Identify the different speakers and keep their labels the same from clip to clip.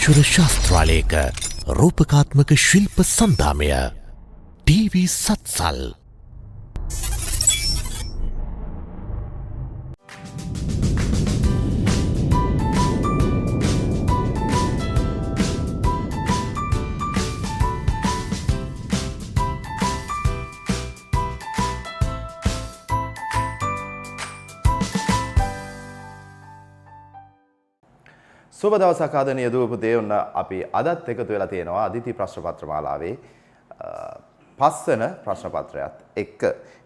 Speaker 1: විශ්වර ශාස්ත්‍රාලයක රූපකාත්මක ශිල්ප සන්ධාමය ටීවී සත්සල්
Speaker 2: සුබ දවසක් ආදරණීය දුව පුතේ ඔන්න අපි අදත් එකතු වෙලා තියෙනවා අදිති ප්‍රශ්න පත්‍ර මාලාවේ පස්වන ප්‍රශ්න පත්‍රයත් එක්ක.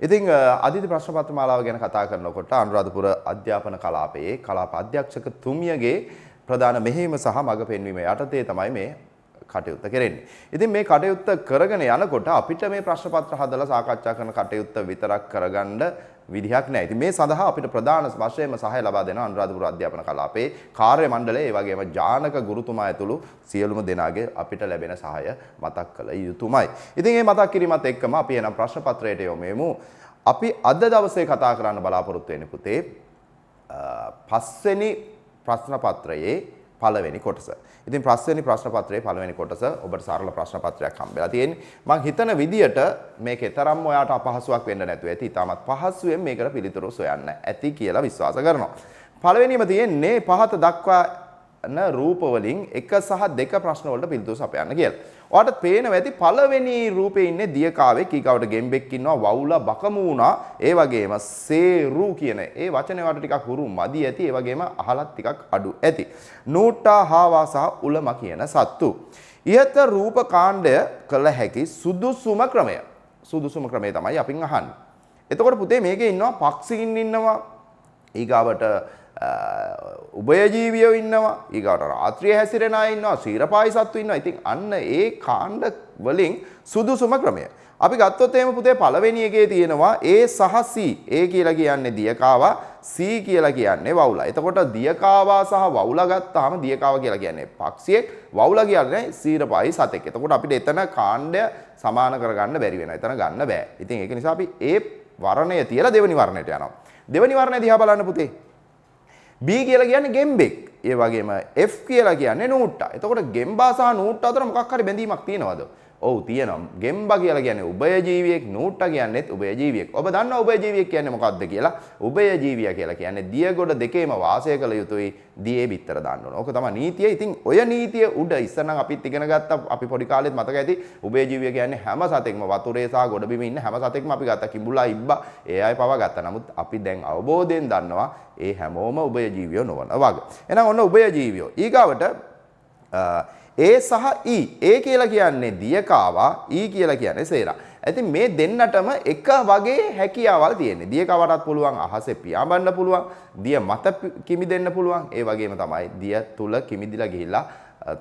Speaker 2: ඉතින් අදිති ප්‍රශ්න පත්‍ර මාලාව ගැන කතා කරනකොට අනුරාධපුර අධ්‍යාපන කලාපයේ කලාප අධ්‍යක්ෂකතුමියගේ ප්‍රධාන මෙහෙයුම සහ මඟ පෙන්වීම යටතේ තමයි මේ කටයුත්ත කෙරෙන්නේ. ඉතින් මේ කටයුත්ත කරගෙන යනකොට අපිට මේ ප්‍රශ්න පත්‍ර හදලා සාකච්ඡා කරන කටයුත්ත විතරක් කරගන්න විදිහක් නැහැ. ඉතින් මේ සඳහා අපිට ප්‍රධාන වශයෙන්ම සහාය ලබා දෙන අනුරාධපුර අධ්‍යාපන කලාපයේ කාර්ය මණ්ඩලය ඒ වගේම ජානක ගුරුතුමා ඇතුළු සියලුම දෙනාගේ අපිට ලැබෙන සහාය මතක් කළ යුතුමයි. ඉතින් මේ මතක් කිරීමත් එක්කම අපි එනම් ප්‍රශ්න පත්‍රයට යොමු. අපි අද දවසේ කතා කරන්න බලාපොරොත්තු වෙන්නේ පුතේ පස්වෙනි ප්‍රශ්න පත්‍රයේ පළවෙනි කොටස. ඉතින් පස්වෙනි ප්‍රශ්න පත්‍රයේ පළවෙනි කොටස ඔබට සරල ප්‍රශ්න පත්‍රයක් හම්බෙලා තියෙන්නේ. මම හිතන විදියට මේකේ තරම් ඔයාට අපහසුයක් වෙන්න නැතුව ඇති. ඊටමත් පහසුවෙන් මේකට පිළිතුරු සොයන්න ඇති කියලා විශ්වාස කරනවා. පළවෙනිම තියෙන්නේ පහත දක්වන රූප වලින් 1 සහ 2 ප්‍රශ්න වලට පිළිතුරු සපයන්න කියලා. ඔයාට පේනවා ඇති පළවෙනි රූපේ ඉන්නේ දියකාවෙක්, ඊගවට ගෙම්බෙක් ඉන්නවා, වවුලා, බකමූණා, ඒ වගේම සේරු කියන ඒ වචනේ වලට ටිකක් හුරු මදි ඇති, ඒ වගේම අහලත් ටිකක් අඩු ඇති. නූට්ටා, හාවා සහ උලම කියන සත්තු. ඉහත රූප කාණ්ඩය කළ හැකි සුදුසුම ක්‍රමය. සුදුසුම ක්‍රමය තමයි අපින් අහන්නේ. එතකොට පුතේ මේකේ ඉන්නවා පක්ෂීන් ඉන්නවා, ඊගවට උභයජීවියෝ ඉන්නවා, ඊගවට රාත්‍රියේ හැසිරෙන අය ඉන්නවා, ශීරපායි සත්තු ඉන්නවා. ඉතින් අන්න ඒ කාණ්ඩ වලින් සුදුසුම ක්‍රමය. අපි ගත්තොත් එහෙම පුතේ පළවෙනි එකේ තියෙනවා A සහ C. A කියලා කියන්නේ දියකාවා, C කියලා කියන්නේ වවුලා. එතකොට දියකාවා සහ වවුලා ගත්තාම දියකාවා කියලා කියන්නේ පක්ෂියෙක්, වවුලා කියන්නේ ශීරපායි සතෙක්. එතකොට අපිට එතන කාණ්ඩය සමාන කරගන්න බැරි වෙනවා. එතන ගන්න බෑ. ඉතින් ඒක නිසා අපි A වර්ණය තියලා දෙවෙනි වර්ණයට යනවා. දෙවෙනි වර්ණය දිහා බලන්න පුතේ. B කියලා කියන්නේ ගෙම්බෙක්. ඒ වගේම F කියලා කියන්නේ නූට්ටා. එතකොට ගෙම්බා සහ නූට්ටා අතර මොකක් හරි බැඳීමක් තියෙනවද? ඔව් තියෙනවා. ගෙම්බා කියලා කියන්නේ උභයජීවියෙක්, නූට්ටා කියන්නේත් උභයජීවියෙක්. ඔබ දන්නවා උභයජීවියෙක් කියන්නේ මොකක්ද කියලා? උභයජීවියා කියලා කියන්නේ දියගොඩ දෙකේම වාසය කළ යුතුයි. දියේ බිත්තර දාන්න ඕන. ඕක තමයි නීතිය. ඉතින් ඔය නීතිය උඩ ඉස්සරනම් අපිත් ඉගෙන ගත්තා. අපි පොඩි කාලෙත් මතක ඇති. උභයජීවිය කියන්නේ හැම සතෙක්ම වතුරේ සහ ගොඩබිම ඉන්න හැම සතෙක්ම අපි ගත්තා. කිඹුලා, ඉබ්බා ඒ අය පවා ගත්තා. නමුත් අපි දැන් අවබෝධයෙන් දන්නවා ඒ හැමෝම උභයජීවියෝ නොවන වගේ. එහෙනම් ඔන්න උභයජීවියෝ. ඊගාවට A සහ E. A කියලා කියන්නේ දියකාවා, E කියලා කියන්නේ සේරා. ඉතින් මේ දෙන්නටම එක වගේ හැකියාවල් තියෙන්නේ. දියකාවටත් පුළුවන් අහසේ පියාඹන්න පුළුවන්, දිය මත කිමිදෙන්න පුළුවන්. ඒ වගේම තමයි දිය තුල කිමිදිලා ගිහිල්ලා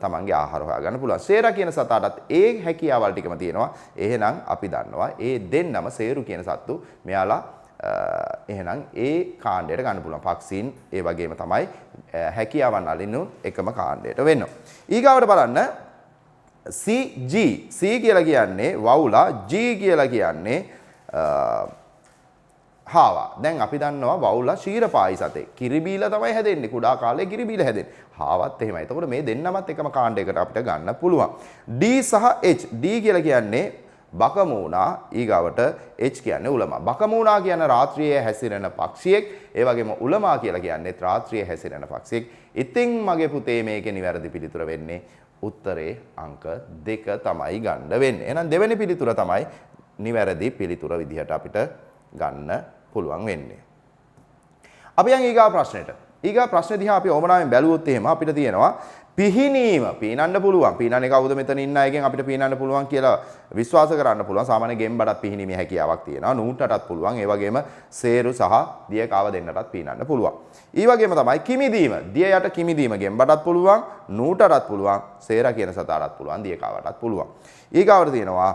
Speaker 2: තමන්ගේ ආහාර හොයාගන්න පුළුවන්. සේරා කියන සතාටත් ඒ හැකියාවල් ටිකම තියෙනවා. එහෙනම් අපි දන්නවා ඒ දෙන්නම සේරු කියන සත්තු මෙයාලා එහෙනම් ඒ කාණ්ඩයට ගන්න පුළුවන්. පක්ෂීන් ඒ වගේම තමයි හැකියාවන් අලිනු එකම කාණ්ඩයට වෙනවා. ඊගාවට බලන්න CG. C කියලා කියන්නේ වවුලා, G කියලා කියන්නේ හාවා. දැන් අපි දන්නවා වවුලා ශීරපායි සතේ. කිරිබීලා තමයි හැදෙන්නේ. කුඩා කාලේ කිරිබීලා හැදෙන්නේ. හාවත් එහෙමයි. එතකොට මේ දෙන්නමත් එකම කාණ්ඩයකට අපිට ගන්න පුළුවන්. D සහ H. D කියලා කියන්නේ බකමූණා, ඊගාවට H කියන්නේ උලමා. බකමූණා කියන්නේ රාත්‍රියේ හැසිරෙන පක්ෂියෙක්. ඒ වගේම උලමා කියලා කියන්නේ රාත්‍රියේ හැසිරෙන පක්ෂියෙක්. ඉතින් මගේ පුතේ මේකේ නිවැරදි පිළිතුර වෙන්නේ උත්තරේ අංක 2 තමයි ගන්න වෙන්නේ. එහෙනම් දෙවෙනි පිළිතුර තමයි නිවැරදි පිළිතුර විදිහට අපිට ගන්න පුළුවන් වෙන්නේ. අපි යන් ඊගා ප්‍රශ්නෙට. ඊගා ප්‍රශ්නේ දිහා අපි ඕමනාවෙන් බැලුවොත් එහෙම අපිට තියෙනවා පිහිනීම. පීනන්න පුළුවන්. පීනන්නේ කවුද මෙතන ඉන්න අයගෙන් අපිට පීනන්න පුළුවන් කියලා විශ්වාස කරන්න පුළුවන්. සාමාන්‍ය ගෙම්බටත් පිහිනීමේ හැකියාවක් තියෙනවා. නූට්ටටත් පුළුවන්. ඒ වගේම සේරු සහ දියකාව දෙන්නටත් පීනන්න පුළුවන්. ඊ වගේම තමයි කිමිදීම. දිය යට කිමිදීම ගෙම්බටත් පුළුවන්, නූටටත් පුළුවන්, සේරා කියන සතාටත් පුළුවන්, දියකාවටත් පුළුවන්. ඊගාවට තියෙනවා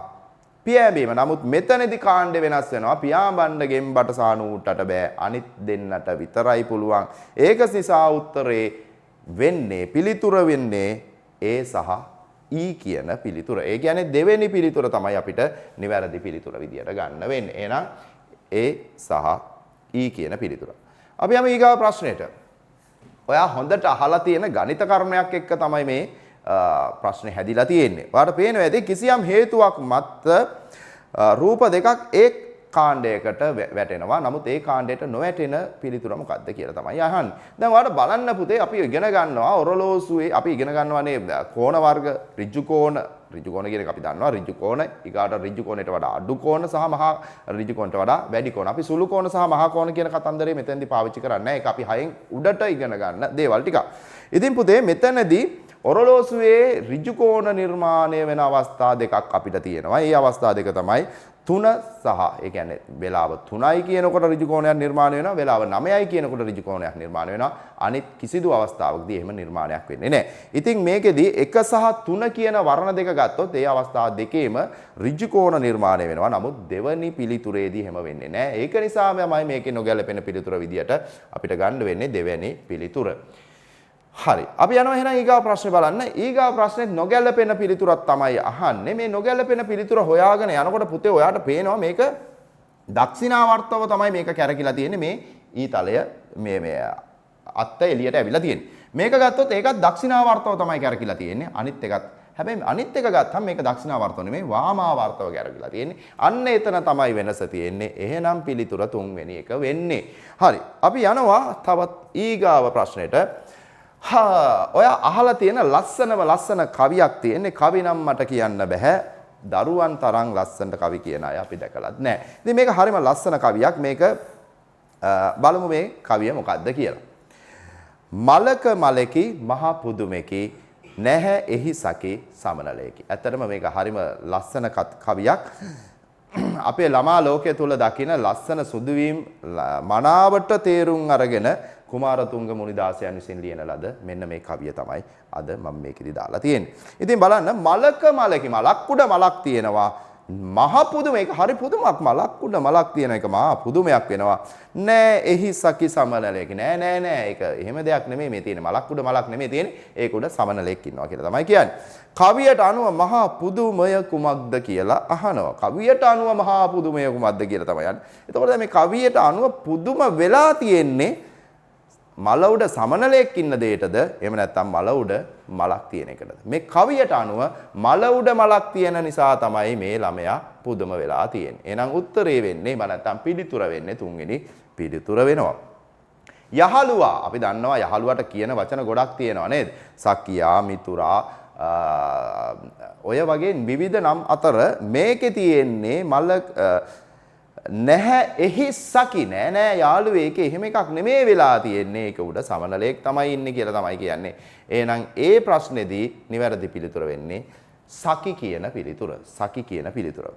Speaker 2: පියාඹීම. නමුත් මෙතනදී කාණ්ඩ වෙනස් වෙනවා. පියාඹන්න ගෙම්බට සහ නූටට බෑ. අනිත් දෙන්නට විතරයි පුළුවන්. ඒක නිසා උත්තරේ වෙන්නේ පිළිතුර වෙන්නේ A සහ E කියන පිළිතුර. ඒ කියන්නේ දෙවෙනි පිළිතුර තමයි අපිට නිවැරදි පිළිතුර විදියට ගන්න වෙන්නේ. එහෙනම් A සහ E කියන පිළිතුර. අපි යමු ඊගාව ප්‍රශ්නෙට. ඔයා හොඳට අහලා තියෙන ගණිත කර්මයක් එක්ක තමයි මේ ප්‍රශ්නේ හැදිලා තියෙන්නේ. ඔයාලට පේනවා ඇති කිසියම් හේතුවක් මත රූප දෙකක් එක් කාණ්ඩයකට වැටෙනවා. නමුත් ඒ කාණ්ඩයට නොවැටෙන පිළිතුර මොකක්ද කියලා තමයි අහන්නේ. දැන් ඔයාලට බලන්න පුතේ අපි ඉගෙන ගන්නවා ඔරලෝසුවේ අපි ඉගෙන ගන්නවානේ කෝණ වර්ග ඍජු කෝණ කියන එක අපි දන්නවා ඍජු කෝණ ඊගාට ඍජු කෝණයට වඩා අඩු කෝණ සහ මහා ඍජු කෝණයට වඩා වැඩි කෝණ. අපි සුළු කෝණ සහ මහා කෝණ කියන කතන්දරේ මෙතෙන්දී පාවිච්චි කරන්නේ නැහැ. ඒක අපි හයෙන් උඩට ඉගෙන ගන්න දේවල් ටික. ඉතින් පුතේ මෙතනදී ඔරලෝසුවේ ඍජු කෝණ නිර්මාණය වෙන අවස්ථා දෙකක් අපිට තියෙනවා. ඒ අවස්ථා දෙක තමයි 3 සහ ඒ කියන්නේ වේලාව 3යි කියනකොට ඍජු කෝණයක් නිර්මාණය වෙනවා. වේලාව 9යි කියනකොට ඍජු කෝණයක් නිර්මාණය වෙනවා. අනිත් කිසිදු අවස්ථාවකදී එහෙම නිර්මාණයක් වෙන්නේ නැහැ. ඉතින් මේකෙදී 1 සහ 3 කියන වර්ණ දෙක ගත්තොත් ඒ අවස්ථා දෙකේම ඍජු කෝණ නිර්මාණය වෙනවා. නමුත් දෙවනි පිළිතුරේදී එහෙම වෙන්නේ නැහැ. ඒක නිසා තමයි මේකේ නොගැලපෙන පිළිතුර විදියට අපිට ගන්න වෙන්නේ දෙවැනි පිළිතුර. හරි. අපි යනවා එහෙනම් ඊගාව ප්‍රශ්නේ බලන්න. ඊගාව ප්‍රශ්නේ නොගැලපෙන පිළිතුරක් තමයි අහන්නේ. මේ නොගැලපෙන පිළිතුර හොයාගෙන යනකොට පුතේ ඔයාට පේනවා මේක දක්ෂිනාවර්තව තමයි මේක කැරකිලා තියෙන්නේ. මේ ඊතලය මේ අත්ත එළියට ඇවිල්ලා තියෙන්නේ. මේක ගත්තොත් ඒකත් දක්ෂිනාවර්තව තමයි කැරකිලා තියෙන්නේ. අනිත් එකත් හැබැයි අනිත් එක ගත්තම මේක දක්ෂිනාවර්තව නෙමෙයි වාමාවර්තව කැරකිලා තියෙන්නේ. අන්න එතන තමයි වෙනස තියෙන්නේ. එහෙනම් පිළිතුර තුන්වෙනි එක වෙන්නේ. හරි. අපි යනවා තවත් ඊගාව ප්‍රශ්නෙට. ඔයා අහලා තියෙන ලස්සන කවියක් තියෙන්නේ. කවි නම් මට කියන්න බෑ. දරුවන් තරම් ලස්සනට කවි කියන අය අපි දැකලත් නැහැ. ඉතින් මේක හරිම ලස්සන කවියක්. මේක බලමු මේ කවිය මොකක්ද කියලා. මලක මලකි මහ පුදුමෙකි නැහැ එහි සකි සමනලයකි. ඇත්තටම මේක හරිම ලස්සන කවියක්. අපේ ළමා ලෝකයේ තුල දකින ලස්සන සුදුවීම් මනාවට තේරුම් අරගෙන කුමාරතුංග මුනිදාසයන් විසින් ලියන ලද මෙන්න මේ කවිය තමයි අද මම මේකෙදි දාලා තියෙන්නේ. ඉතින් බලන්න මලක මලකි මලක් උඩ මලක් තියෙනවා. මහ පුදුම ඒක හරි පුදුමක් මලක් උඩ මලක් තියෙන එක මහා පුදුමයක් වෙනවා. නෑ එහි සකි සමනලයක නෑ ඒක එහෙම දෙයක් නෙමෙයි මේ තියෙන්නේ මලක් උඩ මලක් නෙමෙයි තියෙන්නේ ඒක උඩ සමනලෙක් ඉන්නවා කියලා තමයි කියන්නේ. කවියට අනුව මහා පුදුමය කුමක්ද කියලා අහනවා. කවියට අනුව මහා පුදුමය කුමක්ද කියලා තමයි යන්නේ. එතකොට මේ කවියට අනුව පුදුම වෙලා තියෙන්නේ මල උඩ සමනලයක් ඉන්න දෙයටද එහෙම නැත්නම් මල උඩ මලක් තියෙන එකටද? මේ කවියට අනුව මල උඩ මලක් තියෙන නිසා තමයි මේ ළමයා පුදුම වෙලා තියෙන්නේ. එහෙනම් උත්තරේ වෙන්නේ නැත්නම් පිළිතුර වෙන්නේ තුන්වෙනි පිළිතුර වෙනවා. යහළුවා අපි දන්නවා යහළුවට කියන වචන ගොඩක් තියෙනවා නේද? සකියා මිතුරා ඔය වගේ විවිධ නම් අතර මේකේ තියෙන්නේ මල නැහැ එහි සකි නෑ යාළුවේ ඒක එහෙම එකක් නෙමෙයි වෙලා තියෙන්නේ ඒක උඩ සමනලයක් තමයි ඉන්නේ කියලා තමයි කියන්නේ. එහෙනම් ඒ ප්‍රශ්නේදී නිවැරදි පිළිතුර වෙන්නේ සකි කියන පිළිතුර. සකි කියන පිළිතුර.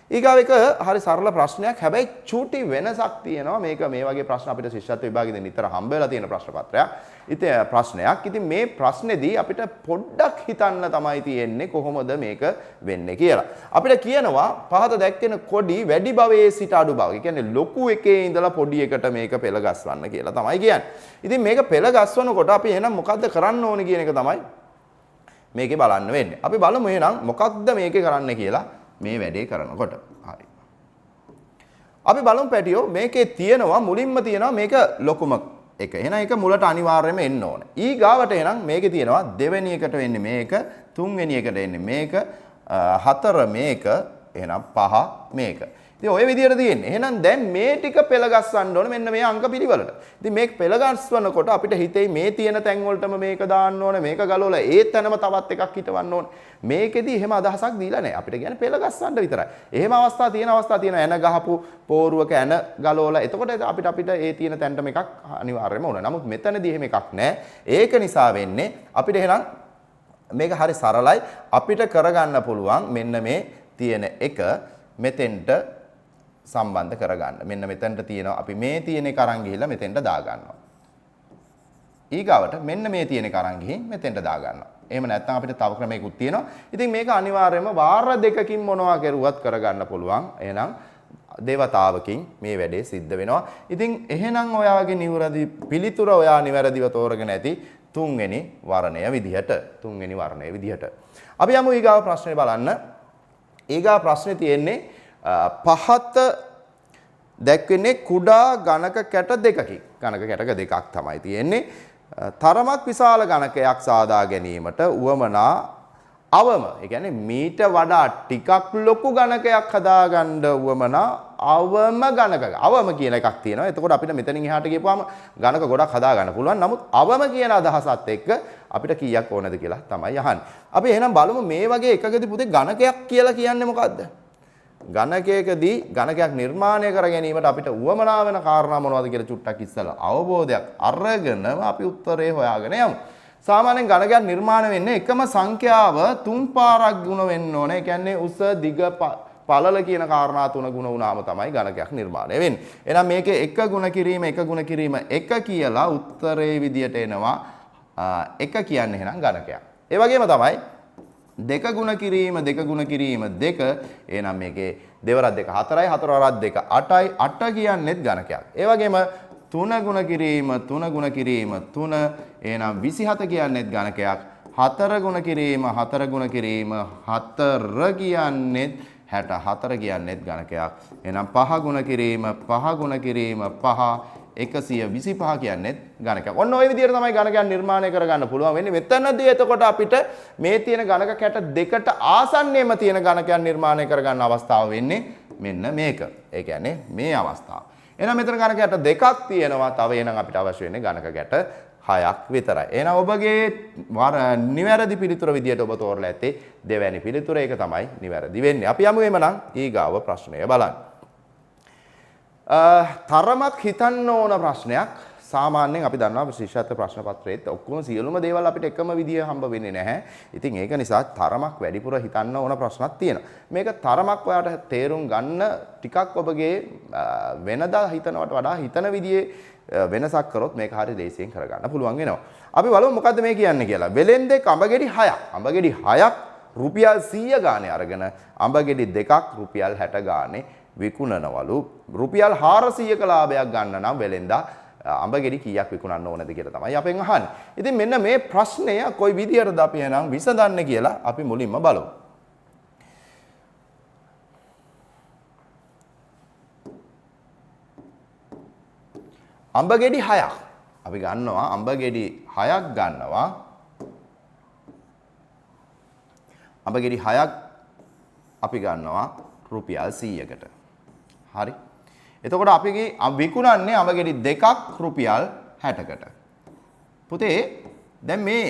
Speaker 2: ඊගාව එක හරි සරල ප්‍රශ්නයක්. හැබැයි චූටි වෙනසක් තියෙනවා. මේක මේ වගේ ප්‍රශ්න අපිට ශිෂ්‍යත්ව විභාගෙදී නිතර හම්බ වෙලා තියෙන ප්‍රශ්න පත්‍රයක්. ඉතින් මේ ප්‍රශ්නේදී අපිට පොඩ්ඩක් හිතන්න තමයි තියෙන්නේ කොහොමද මේක වෙන්නේ කියලා. අපිට කියනවා පහත දැක්කෙන කොඩි වැඩි භවයේ සිට අඩු භව. ඒ කියන්නේ ලොකු එකේ ඉඳලා පොඩි එකට මේක පෙළ ගස්වන්න කියලා තමයි කියන්නේ. ඉතින් මේක පෙළ ගස්වනකොට අපි එහෙනම් මොකද්ද කරන්න ඕනේ කියන එක තමයි මේකේ බලන්න වෙන්නේ. අපි බලමු එහෙනම් මොකක්ද මේකේ කරන්න කියලා. මේ වැඩේ කරනකොට හරි. අපි බලමු පැටියෝ මේකේ තියෙනවා මුලින්ම තියෙනවා මේක ලොකුම එක. එහෙනම් ඒක මුලට අනිවාර්යයෙන්ම එන්න ඕනේ. ඊගාවට එහෙනම් මේකේ තියෙනවා දෙවෙනි එකට වෙන්නේ මේක, තුන්වෙනි එකට එන්නේ මේක, හතර මේක, එහෙනම් පහ මේක. ඉතින් ওই විදිහට තියෙන්නේ. එහෙනම් දැන් මේ ටික පෙළ ගස්සන්න ඕනේ මෙන්න මේ අංක පිළිවෙලට. ඉතින් මේක පෙළ ගස්සනකොට අපිට හිතෙයි මේ තියෙන තැන් වලටම මේක දාන්න ඕනේ, මේක ගලවලා ඒ තැනම තවත් එකක් හිටවන්න ඕනේ. මේකෙදි එහෙම අදහසක් දීලා නැහැ. අපිට කියන්නේ පෙළ ගස්සන්න විතරයි. එහෙම අවස්ථා තියෙනවා එන ගහපු පෝරුවක එන ගලවලා. එතකොට අපිට ඒ තියෙන තැනටම එකක් අනිවාර්යයෙන්ම ඕනේ. නමුත් මෙතනදී එහෙම එකක් නැහැ. ඒක නිසා වෙන්නේ අපිට එහෙනම් මේක හරි සරලයි. අපිට කරගන්න පුළුවන් මෙන්න මේ තියෙන එක මෙතෙන්ට සම්බන්ධ කරගන්න. මෙන්න මෙතනට තියෙනවා අපි මේ තියෙන එක අරන් ගිහිල්ලා මෙතෙන්ට දා ගන්නවා. ඊගාවට මෙන්න මේ තියෙන එක අරන් ගිහින් මෙතෙන්ට දා ගන්නවා. එහෙම නැත්නම් අපිට තව ක්‍රමයකුත් තියෙනවා. ඉතින් මේක අනිවාර්යයෙන්ම වාර දෙකකින් මොනවා කරුවත් කරගන්න පුළුවන්. එහෙනම් දේවතාවකින් මේ වැඩේ සිද්ධ වෙනවා. ඉතින් එහෙනම් ඔයාගේ නිවැරදි පිළිතුර ඔයා නිවැරදිව තෝරගෙන ඇති තුන්වෙනි වර්ණය විදිහට. අපි යමු ඊගාව ප්‍රශ්නේ බලන්න. ඊගාව ප්‍රශ්නේ තියෙන්නේ පහත දැක්වෙන්නේ කුඩා ගණක කැට දෙකකින්. ගණක කැටක දෙකක් තමයි තියෙන්නේ. තරමක් විශාල ගණකයක් සාදා ගැනීමට උවමනා අවම, ඒ කියන්නේ මීට වඩා ටිකක් ලොකු ගණකයක් හදාගන්න උවමනා අවම ගණක. අවම කියන එකක් තියෙනවා. එතකොට අපිට මෙතනින් එහාට ගියපුවාම ගණක ගොඩක් හදා ගන්න පුළුවන්. නමුත් අවම කියන අදහසත් එක්ක අපිට කීයක් ඕනද කියලා තමයි අහන්නේ. අපි එහෙනම් බලමු මේ වගේ එකකදී පුතේ ගණකයක් කියලා කියන්නේ මොකද්ද? ගණකයකදී ගණකයක් නිර්මාණය කර ගැනීමට අපිට උවමනා වෙන කාරණා මොනවද කියලා චුට්ටක් ඉස්සලා අවබෝධයක් අරගෙන අපි උත්තරේ හොයාගෙන යමු. සාමාන්‍යයෙන් ගණකයක් නිර්මාණය වෙන්නේ එකම සංඛ්‍යාව 3 පාරක් ගුණ වෙන්න ඕනේ. ඒ කියන්නේ උස දිග පළල කියන කාරණා 3 ගුණ වුණාම තමයි ගණකයක් නිර්මාණය වෙන්නේ. එහෙනම් මේකේ එක ගුණ කිරීම එක කියලා උත්තරේ විදියට එනවා. එක කියන්නේ එහෙනම් ගණකයක්. ඒ වගේම තමයි දෙක ගුණ කිරීම දෙක. එහෙනම් මේකේ දෙවරක් දෙක 4යි 4 වරක් දෙක 8යි 8 කියන්නේත් ගණකයක්. ඒ වගේම 3 ගුණ කිරීම 3 එහෙනම් 27 කියන්නේත් ගණකයක්. 4 ගුණ කිරීම 4 කියන්නේත් 64 කියන්නේත් ගණකයක්. එහෙනම් 5 ගුණ කිරීම 125 කියන්නේත් ගණකයක්. ඔන්න ওই විදිහට තමයි ගණකයන් නිර්මාණය කරගන්න පුළුවන් වෙන්නේ. මෙතනදී එතකොට අපිට මේ තියෙන ගණක කැට දෙකට ආසන්නයේම තියෙන ගණකයන් නිර්මාණය කරගන්න අවස්ථාව වෙන්නේ මෙන්න මේක. ඒ කියන්නේ මේ අවස්ථාව. එහෙනම් මෙතන ගණක කැට දෙකක් තියෙනවා. තව එහෙනම් අපිට අවශ්‍ය වෙන්නේ ගණක කැට 6ක් විතරයි. එහෙනම් ඔබගේ නිවැරදි පිළිතුර විදියට ඔබ තෝරලා ඇත්තේ දෙවැනි පිළිතුර. ඒක තමයි නිවැරදි වෙන්නේ. අපි යමු එමනම් ඊගාව ප්‍රශ්නය බලන්න. තරමක් හිතන්න ඕන ප්‍රශ්නයක්. සාමාන්‍යයෙන් අපි දන්නවා ශිෂ්‍යත්ව ප්‍රශ්න පත්‍රයේත් ඔක්කොම සියලුම දේවල් අපිට එකම විදිය හම්බ වෙන්නේ නැහැ. ඉතින් ඒක නිසා තරමක් වැඩිපුර හිතන්න ඕන ප්‍රශ්නක් තියෙනවා. මේක තරමක් ඔයාලට තේරුම් ගන්න ටිකක් ඔබගේ වෙනදා හිතනවට වඩා හිතන විදියේ වෙනසක් කරොත් මේක හරිය දේශයෙන් කරගන්න පුළුවන් වෙනවා. අපි බලමු මොකද්ද මේ කියන්නේ කියලා. වෙලෙන්දෙක් අඹගෙඩි 6ක්. අඹගෙඩි 6ක් රුපියල් 100 ගානේ අරගෙන අඹගෙඩි 2ක් රුපියල් 60 ගානේ විකුණනවලු. රුපියල් 400ක ලාභයක් ගන්න නම් වෙලෙන්දා අඹගෙඩි කීයක් විකුණන්න ඕනද කියලා තමයි අපෙන් අහන්නේ. ඉතින් මෙන්න මේ ප්‍රශ්නය කොයි විදියටද අපි එහෙනම් විසඳන්නේ කියලා අපි මුලින්ම බලමු. අඹගෙඩි 6ක්. අපි ගන්නවා අඹගෙඩි 6ක් ගන්නවා. අඹගෙඩි 6ක් අපි ගන්නවා රුපියල් 100කට. හරි. එතකොට අපි විකුණන්නේ අඹගෙඩි දෙකක් රුපියල් 60කට. පුතේ දැන් මේ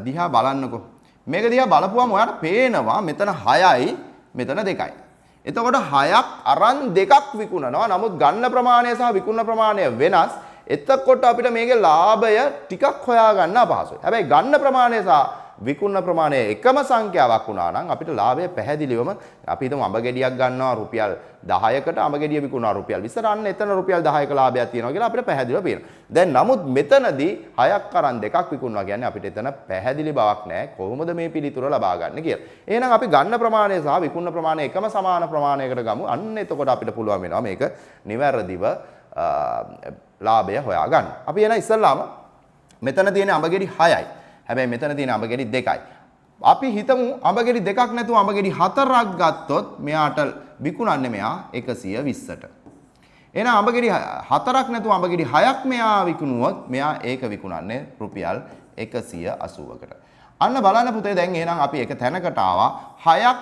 Speaker 2: දිහා බලන්නකෝ. මේක දිහා බලපුවම ඔයාලට පේනවා මෙතන 6යි මෙතන 2යි. එතකොට 6ක් අරන් දෙකක් විකුණනවා. නමුත් ගන්න ප්‍රමාණය සහ විකුණන ප්‍රමාණය වෙනස්. එතකොට අපිට මේකේ ලාභය ටිකක් හොයාගන්න අපහසුයි. හැබැයි ගන්න ප්‍රමාණය සහ විකුණන ප්‍රමාණය එකම සංඛ්‍යාවක් වුණා නම් අපිට ලාභය පැහැදිලිවම අපි හිතමු අඹගෙඩියක් ගන්නවා රුපියල් 10කට අඹගෙඩිය විකුණනවා රුපියල් 20ට අන්න එතන රුපියල් 10ක ලාභයක් තියෙනවා කියලා අපිට පැහැදිලිව පේනවා. දැන් නමුත් මෙතනදී 6ක් අරන් දෙකක් විකුණනවා කියන්නේ අපිට එතන පැහැදිලි බවක් නැහැ කොහොමද මේ පිළිතුර ලබා ගන්න කියලා. එහෙනම් අපි ගන්න ප්‍රමාණය සහ විකුණන ප්‍රමාණය එකම සමාන ප්‍රමාණයකට ගමු. අන්න එතකොට අපිට පුළුවන් වෙනවා මේක නිවැරදිව ලාභය හොයා ගන්න. අපි එන ඉස්සල්ලාම මෙතන තියෙන අඹගෙඩි 6යි. හැබැයි මෙතන තියෙන අඹගෙඩි 2යි. අපි හිතමු අඹගෙඩි 2ක් නැතුව අඹගෙඩි 4ක් ගත්තොත් මෙයාට විකුණන්නේ මෙයා 120ට. එහෙනම් අඹගෙඩි 4ක් නැතුව අඹගෙඩි 6ක් මෙයා විකුණුවොත් මෙයා ඒක විකුණන්නේ රුපියල් 180කට. අන්න බලන්න පුතේ දැන් එහෙනම් අපි එක තැනකට ආවා 6ක්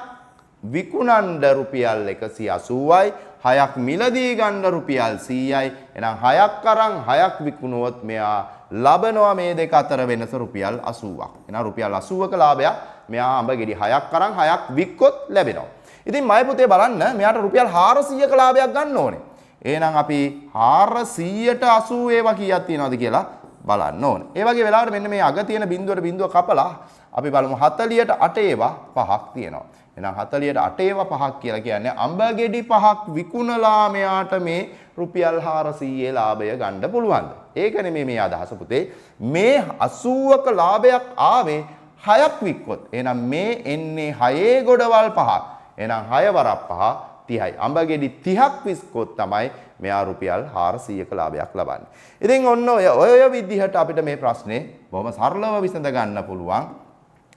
Speaker 2: විකුණන්න රුපියල් 180යි 6ක් මිලදී ගන්න රුපියල් 100යි. එහෙනම් 6ක් අරන් 6ක් විකුණුවොත් මෙයා ලබනවා මේ දෙක අතර වෙනස රුපියල් 80ක්. එහෙනම් රුපියල් 80ක ලාභයක් මෙයා අඹගෙඩි 6ක් අරන් 6ක් වික්කොත් ලැබෙනවා. ඉතින් මයි පුතේ බලන්න මෙයාට රුපියල් 400ක ලාභයක් ගන්න ඕනේ. එහෙනම් අපි 400ට 80 ඒවා කීයක් තියනවද කියලා බලන්න ඕනේ. ඒ වගේ වෙලාවට මෙන්න මේ අග තියෙන බිඳුවට බිඳුව කපලා අපි බලමු 40ට 8 ඒවා 5ක් තියෙනවා. එහෙනම් 40ට 8 ඒවා 5ක් කියලා කියන්නේ අඹගෙඩි 5ක් විකුණලා මෙයාට මේ රුපියල් 400 ලාභය ගන්න පුළුවන්ද? ඒක නෙමෙයි මේ අදහස පුතේ. මේ 80ක ලාභයක් ආවේ 6ක් වික්කොත්. එහෙනම් මේ එන්නේ 6 ගොඩවල් 5ක්. එහෙනම් 6 වරක් 5 30යි. අඹගෙඩි 30ක් වික්කොත් තමයි මෙයා රුපියල් 400ක ලාභයක් ලබන්නේ. ඉතින් ඔන්න ඔය විදිහට අපිට මේ ප්‍රශ්නේ බොහොම සරලව විසඳ ගන්න පුළුවන්.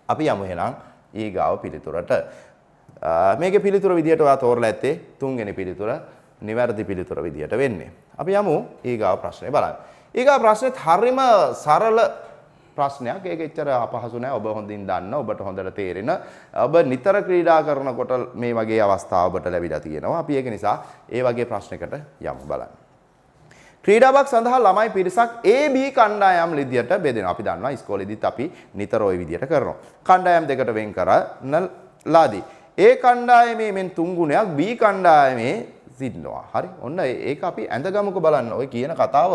Speaker 2: අපි යමු එහෙනම් ඊගාව පිළිතුරට. මේකේ පිළිතුර විදිහට ඔයා තෝරලා ඇත්තේ තුන්වෙනි පිළිතුර නිවැරදි පිළිතුර විදිහට වෙන්නේ. අපි යමු ඊගාව ප්‍රශ්නේ බලන්න. ඊගා ප්‍රශ්නෙත් හරිම සරල ප්‍රශ්නයක්. ඒක එච්චර අපහසු නෑ. ඔබ හොඳින් දන්න, ඔබට හොඳට තේරෙන, ඔබ නිතර ක්‍රීඩා කරනකොට මේ වගේ අවස්ථා ඔබට ලැබිලා තියෙනවා. අපි ඒක නිසා ඒ වගේ ප්‍රශ්නයකට යමු බලන්න. ක්‍රීඩාවක් සඳහා ළමයි පිරිසක් A B කණ්ඩායම් විදියට බෙදෙනවා. අපි දන්නවා ඉස්කෝලේදීත් අපි නිතර ওই විදියට කරනවා. කණ්ඩායම් දෙකට වෙන් කරනලාදී A කණ්ඩායමේ මෙන් 3 ගුණයක් B කණ්ඩායමේ සිටිනවා. හරි. ඔන්න ඒක අපි ඇඳගමුක බලන්න. ඔය කියන කතාව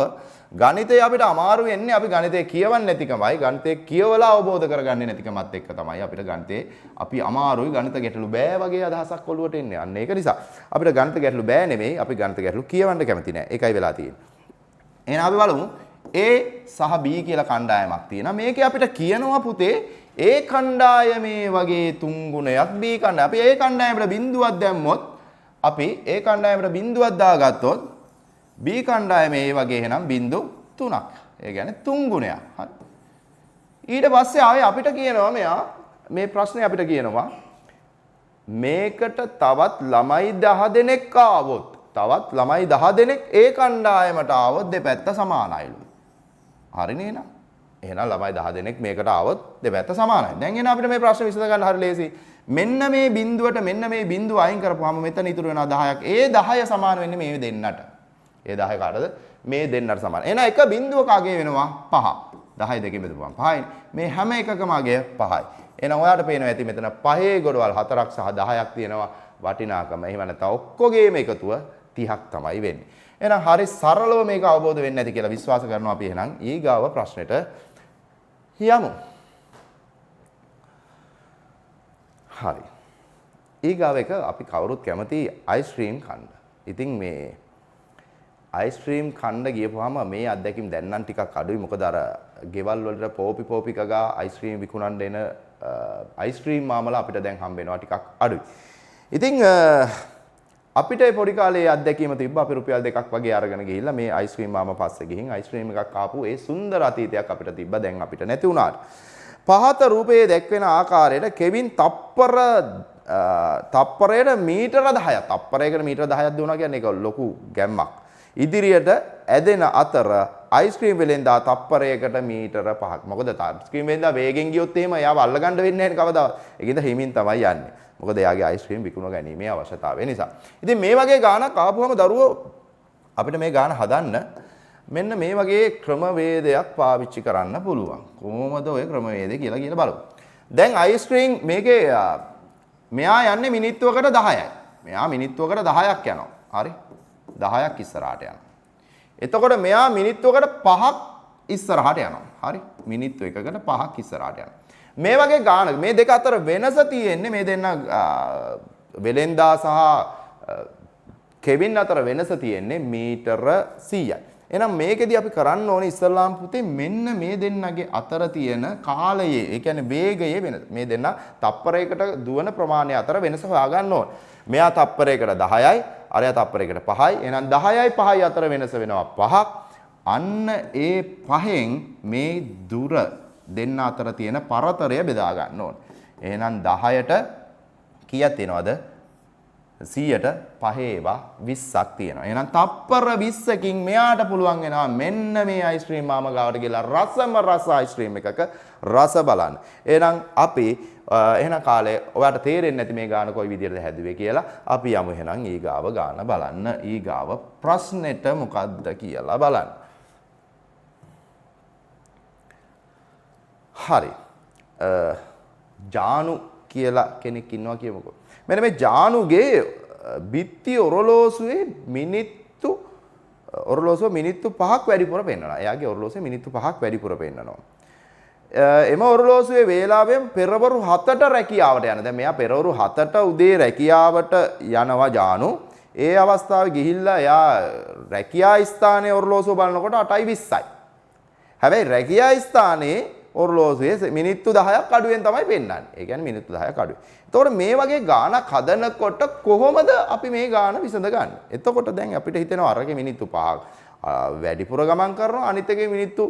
Speaker 2: ගණිතේ අපිට අමාරු වෙන්නේ අපි ගණිතේ කියවන්නේ නැතිකමයි. ගණිතේ කියවලා අවබෝධ කරගන්නේ නැතිකමත් එක්ක තමයි අපිට ගණිතේ අපි අමාරුයි ගණිත ගැටලු බෑ වගේ අදහසක් ඔළුවට එන්නේ. අන්න ඒක නිසා අපිට ගණිත ගැටලු බෑ නෙමෙයි අපි ගණිත ගැටලු කියවන්න කැමති නෑ. ඒකයි වෙලා තියෙන්නේ. එහෙනම් අපි බලමු A සහ B කියලා කණ්ඩායමක් තියෙනවා. මේකේ අපිට කියනවා පුතේ A කණ්ඩායමේ වගේ 3 ගුණයක් B කණ්ඩායම. අපි A කණ්ඩායමට බිඳුවක් දැම්මොත් අපි A කණ්ඩායමට බිඳුවක් දාගත්තොත් B කණ්ඩායමේ ඒ වගේ එහෙනම් බිඳු 3ක්. ඒ කියන්නේ 3 ගුණයක්. හරි. ඊට පස්සේ ආයේ අපිට කියනවා මෙයා මේ ප්‍රශ්නේ අපිට කියනවා මේකට තවත් ළමයි 10 දෙනෙක් ආවොත් තවත් ළමයි 10 දෙනෙක් ඒ කණ්ඩායමට ආවොත් දෙපැත්ත සමානයිලු. හරිනේ නේද? එහෙනම් ළමයි 10 දෙනෙක් මේකට ආවොත් දෙපැත්ත සමානයි. දැන් එන අපිට මේ ප්‍රශ්නේ විසඳ ගන්න හරි ලේසි. මෙන්න මේ බිඳුවට මෙන්න මේ බිඳුව අයින් කරපුවාම මෙතන ඉතුරු වෙනවා 10ක්. ඒ 10 සමාන වෙන්නේ මේ දෙන්නට. ඒ 10 කාටද? මේ දෙන්නට සමාන. එහෙනම් එක බිඳුවක අගය වෙනවා 5. 10 දෙකෙන් බෙදපුවාම 5යි. මේ හැම එකකම අගය 5යි. එහෙනම් ඔයාලට පේනවා ඇති මෙතන 5 ගොඩවල් 4ක් සහ 10ක් තියෙනවා වටිනාකම. එහෙම නැත්නම් ඔක්කොගේම එකතුව 30ක් තමයි වෙන්නේ. එහෙනම් හරි සරලව මේක අවබෝධ වෙන්නේ නැති කියලා විශ්වාස කරනවා අපි. එහෙනම් ඊගාව ප්‍රශ්නෙට යමු. හරි. ඊගාව එක අපි කවුරුත් කැමති අයිස්ක්‍රීම් කන්න. ඉතින් මේ අයිස්ක්‍රීම් කන්න ගියපුවාම මේ අත්දැකීම් දැන් නම් ටිකක් අඩුයි. මොකද අර ගෙවල් වලට පෝපි කගා අයිස්ක්‍රීම් විකුණන්න එන අයිස්ක්‍රීම් මාමලා අපිට දැන් හම්බ වෙනවා ටිකක් අඩුයි. ඉතින් අපිට පොඩි කාලේ අත්දැකීම තිබ්බා. අපි රුපියල් 2ක් වගේ අරගෙන ගිහිල්ලා මේ අයිස්ක්‍රීම් මාම පස්සේ ගිහින් අයිස්ක්‍රීම් එකක් ආපු ඒ සුන්දර අතීතයක් අපිට තිබ්බා. දැන් අපිට නැති වුණාට. පහත රූපයේ දැක්වෙන ආකාරයට කෙවින් තප්පරයට මීටර 10ක්. තප්පරයකට මීටර 10ක් දුවනවා කියන්නේ ඒක ලොකු ගැම්මක්. ඉදිරියට ඇදෙන අතර අයිස්ක්‍රීම් වෙලෙන්දා තප්පරයකට මීටර 5ක්. මොකද අයිස්ක්‍රීම් වෙලෙන්දා වේගෙන් ගියොත් එහෙම එයාව අල්ලගන්න වෙන්නේ නැහැ කවදාවත්. ඒකින්ද හිමින් තමයි යන්නේ. මොකද එයාගේ අයිස්ක්‍රීම් විකුණ ගැනීමේ අවශ්‍යතාවය නිසා. ඉතින් මේ වගේ ගානක් ආපුවම දරුවෝ අපිට මේ ගාන හදන්න මෙන්න මේ වගේ ක්‍රමවේදයක් පාවිච්චි කරන්න පුළුවන්. කොහොමද ඔය ක්‍රමවේදය කියලා බලමු. දැන් අයිස්ක්‍රීම් මේකේ මෙයා යන්නේ මිනිත්තුවකට 10යි. මෙයා මිනිත්තුවකට 10ක් යනවා. හරි? 10ක් ඉස්සරහට යනවා. එතකොට මෙයා මිනිත්තුවකට 5ක් ඉස්සරහට යනවා. හරි? මිනිත්තු එකකට 5ක් ඉස්සරහට යනවා. මේ වගේ ගානක මේ දෙක අතර වෙනස තියෙන්නේ මේ දෙන්න වෙලෙන්දා සහ කෙවින් අතර වෙනස තියෙන්නේ මීටර 100යි. එහෙනම් මේකෙදි අපි කරන්න ඕනේ ඉස්ලාම් පුතේ මෙන්න මේ දෙන්නගේ අතර තියෙන කාලයේ ඒ කියන්නේ වේගයේ වෙනස. මේ දෙන්න තප්පරයකට දුවන ප්‍රමාණය අතර වෙනස හොයාගන්න ඕනේ. මෙයා තප්පරයකට 10යි, අරයා තප්පරයකට 5යි. එහෙනම් 10යි 5යි අතර වෙනස වෙනවා 5ක්. අන්න ඒ 5න් මේ දුර දෙන්න අතර තියෙන පරතරය බෙදා ගන්න ඕනේ. එහෙනම් 10ට කීයක් තියෙනවද? 100ට 5 ඒවා 20ක් තියෙනවා. එහෙනම් තප්පර 20කින් මෙයාට පුළුවන් වෙනවා මෙන්න මේ අයිස්ක්‍රීම් මාම ගාවට ගිහලා රස අයිස්ක්‍රීම් එකක රස බලන්න. එහෙනම් අපි එහෙනම් කාලේ ඔයාලට තේරෙන්නේ නැති මේ ගාන කොයි විදිහටද හැදුවේ කියලා අපි යමු එහෙනම් ඊගාව ගාන බලන්න. ඊගාව ප්‍රශ්නෙට මොකද්ද කියලා බලන්න. හරි. ජානු කියලා කෙනෙක් ඉන්නවා කියමුකෝ. මෙන්න මේ ජානුගේ බිත්ති ඔරලෝසුවේ මිනිත්තු 5ක් වැඩිපුර පෙන්නනවා. එයාගේ ඔරලෝසුවේ මිනිත්තු 5ක් වැඩිපුර පෙන්නනවා. එම ඔරලෝසුවේ වේලාවෙන් පෙරවරු 7ට රැකියාවට යන. දැන් මෙයා පෙරවරු 7ට උදේ රැකියාවට යනවා ජානු. ඒ අවස්ථාවේ ගිහිල්ලා එයා රැකියා ස්ථානයේ ඔරලෝසුව බලනකොට 8:20යි. හැබැයි රැකියා ස්ථානයේ ඔරලෝසුවේ මිනිත්තු 10ක් අඩුවෙන් තමයි පෙන්නන්නේ. ඒ කියන්නේ මිනිත්තු 10ක් අඩුයි. එතකොට මේ වගේ ගානක් හදනකොට කොහොමද අපි මේ ගාන විසඳගන්නේ? එතකොට දැන් අපිට හිතෙනවා අරගේ මිනිත්තු 5ක් වැඩිපුර ගමන් කරනවා අනිත් එකේ මිනිත්තු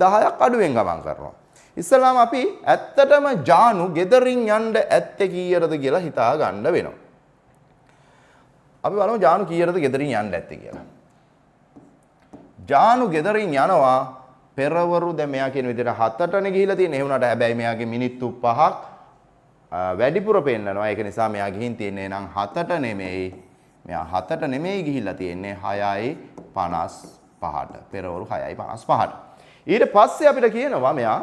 Speaker 2: 10ක් අඩුවෙන් ගමන් කරනවා. ඉස්සලාම අපි ඇත්තටම ජානු ගෙදරින් යන්න ඇත්තේ කීයටද කියලා හිතා ගන්න වෙනවා. අපි බලමු ජානු කීයටද ගෙදරින් යන්න ඇත්තේ කියලා. ජානු ගෙදරින් යනවා පෙරවරු දැන් මෙයා කියන විදිහට 7ටනේ ගිහිලා තියෙන්නේ. ඒ වුණාට හැබැයි මෙයාගේ මිනිත්තු 5ක් වැඩිපුර පෙන්නනවා. ඒක නිසා මෙයා ගිහින් තියන්නේ නම් 7ට නෙමෙයි. මෙයා 7ට නෙමෙයි ගිහිල්ලා තියෙන්නේ 6:55ට. පෙරවරු 6:55ට. ඊට පස්සේ අපිට කියනවා මෙයා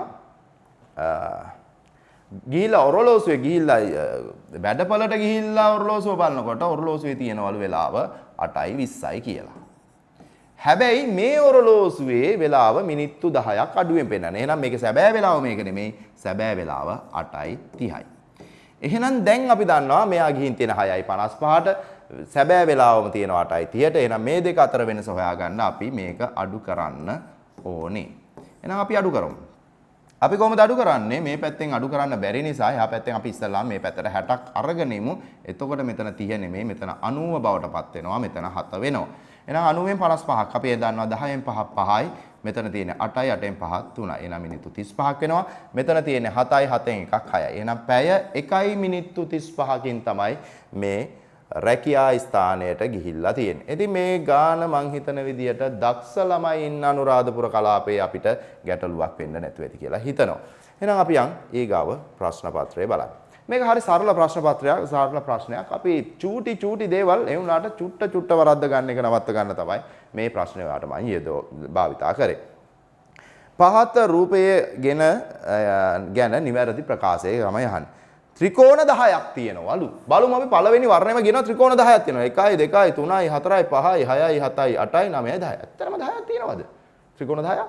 Speaker 2: ගිහිල්ලා ඔරලෝසුවේ ගිහිල්ලා වැඩපළට ගිහිල්ලා ඔරලෝසුව බලනකොට ඔරලෝසුවේ තියෙනවලු වෙලාව 8:20යි කියලා. හැබැයි මේ ඔරලෝසුවේ වෙලාව මිනිත්තු 10ක් අඩුවෙන් පෙන්නන්නේ. එහෙනම් මේකේ සැබෑ වෙලාව මේක නෙමෙයි. සැබෑ වෙලාව 8:30යි. එහෙනම් දැන් අපි දන්නවා මෙයා ගිහින් තියෙන 6:55ට සැබෑ වෙලාවම තියෙනවා 8:30ට. එහෙනම් මේ දෙක අතර වෙනස හොයාගන්න අපි මේක අඩු කරන්න ඕනේ. එහෙනම් අපි අඩු කරමු. අපි කොහොමද අඩු කරන්නේ? මේ පැත්තෙන් අඩු කරන්න බැරි නිසා එහා පැත්තෙන් අපි ඉස්සල්ලාම මේ පැත්තට 60ක් අරගෙන ඉමු. එතකොට මෙතන 30 නෙමෙයි මෙතන 90 බවට පත් වෙනවා. මෙතන 7 වෙනවා. එහෙනම් 90න් 55ක් අපි දන්නවා 10න් 5 5යි. මෙතන තියෙන්නේ 8යි 8න් 5 3යි. එහෙනම් මිනිත්තු 35ක් වෙනවා. මෙතන තියෙන්නේ 7යි 7න් 1ක් 6යි. එහෙනම් පැය 1යි මිනිත්තු 35කින් තමයි මේ රැකියා ස්ථානයට ගිහිල්ලා තියෙන්නේ. ඉතින් මේ ගාන මං හිතන විදියට දක්ෂ ළමයි ඉන්න අනුරාධපුර කලාපයේ අපිට ගැටලුවක් වෙන්න නැතුව ඇති කියලා හිතනවා. එහෙනම් අපි යන් ඊගාව ප්‍රශ්න පත්‍රය බලන්න. මේක හරි සරල ප්‍රශ්න පත්‍රයක්, සරල ප්‍රශ්නයක්. අපි චූටි දේවල් ඒ වුණාට චුට්ට වරද්ද ගන්න එක නවත්ත ගන්න තමයි මේ ප්‍රශ්නේ වාට මම භාවිතා කරේ. පහත රූපයේ ගැන නිවැරදි ප්‍රකාශය තමයි අහන්නේ. ත්‍රිකෝණ 10ක් තියෙනවලු. බලමු අපි පළවෙනි වර්ණයම ගෙනවා ත්‍රිකෝණ 10ක් තියෙනවා. 1යි 2යි 3යි 4යි 5යි 6යි 7යි 8යි 9යි 10යි. ඇත්තටම 10ක් තියෙනවද? ත්‍රිකෝණ 10ක්?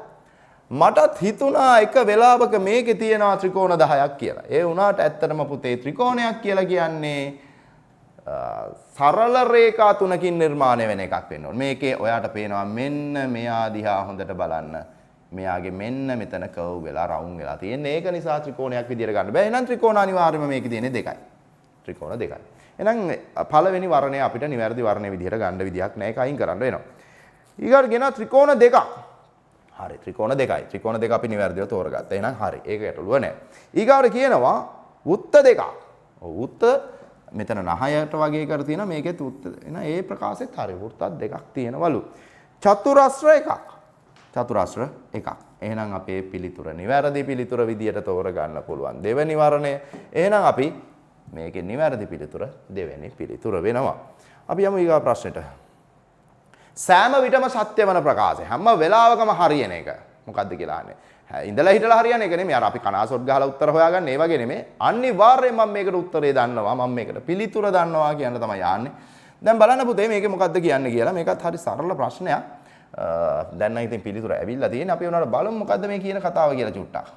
Speaker 2: මටත් හිතුණා එක වෙලාවක මේකේ තියෙනවා ත්‍රිකෝණ 10ක් කියලා. ඒ වුණාට ඇත්තටම පුතේ ත්‍රිකෝණයක් කියලා කියන්නේ සරල රේඛා තුනකින් නිර්මාණය වෙන එකක් වෙන්න ඕනේ. මේකේ ඔයාට පේනවා මෙන්න මෙයා දිහා හොඳට බලන්න. මෙයාගේ මෙන්න මෙතන කර්ව් වෙලා රවුන්ඩ් වෙලා තියෙන්නේ. ඒක නිසා ත්‍රිකෝණයක් විදියට ගන්න බෑ. එහෙනම් ත්‍රිකෝණ අනිවාර්යයෙන්ම මේකේ තියෙන්නේ දෙකයි. ත්‍රිකෝණ දෙකයි. එහෙනම් පළවෙනි වර්ණය අපිට නිවැරදි වර්ණය විදියට ගන්න විදියක් නැහැ. ඒක අයින් කරන්න වෙනවා. ඊගාට ගෙන ත්‍රිකෝණ දෙකක්. හරි ත්‍රිකෝණ දෙකයි. ත්‍රිකෝණ දෙක අපි නිවැරදිව තෝරගත්තා. එහෙනම් හරි. ඒක ගැටලුව නැහැ. ඊගාට කියනවා වෘත්ත දෙකක්. ඔව් වෘත්ත මෙතන 9ට වගේ කර තියෙනවා. මේකෙත් වෘත්ත. එහෙනම් ඒ ප්‍රකාශෙත් හරි. වෘත්තත් දෙකක් තියෙනවලු. චතුරස්‍ර එකක්. චතුරස්‍ර එකක්. එහෙනම් අපේ පිළිතුර නිවැරදි පිළිතුර විදියට තෝරගන්න පුළුවන්. දෙවෙනි වර්ණය. එහෙනම් අපි මේකේ නිවැරදි පිළිතුර දෙවෙනි පිළිතුර වෙනවා. අපි යමු ඊගා ප්‍රශ්නෙට. සෑම විටම සත්‍ය වන ප්‍රකාශය. හැම වෙලාවකම හරියන එක. මොකද්ද කියලා අහන්නේ. ඉඳලා හිටලා හරියන එක නෙමෙයි. අර අපි කනාසොට් ගහලා උත්තර හොයාගන්න ඒ වගේ නෙමෙයි. අනිවාර්යයෙන් මම මේකට උත්තරේ දන්නවා. මම මේකට පිළිතුර දන්නවා කියන තමයි යන්නේ. දැන් බලන්න පුතේ මේකේ මොකද්ද කියන්නේ කියලා. මේකත් හරි සරල ප්‍රශ්නයක්. දැන් නම් ඉතින් පිළිතුර ඇවිල්ලා තියෙන්නේ. අපි උනාට බලමු මොකද්ද මේ කියන කතාව කියලා චුට්ටක්.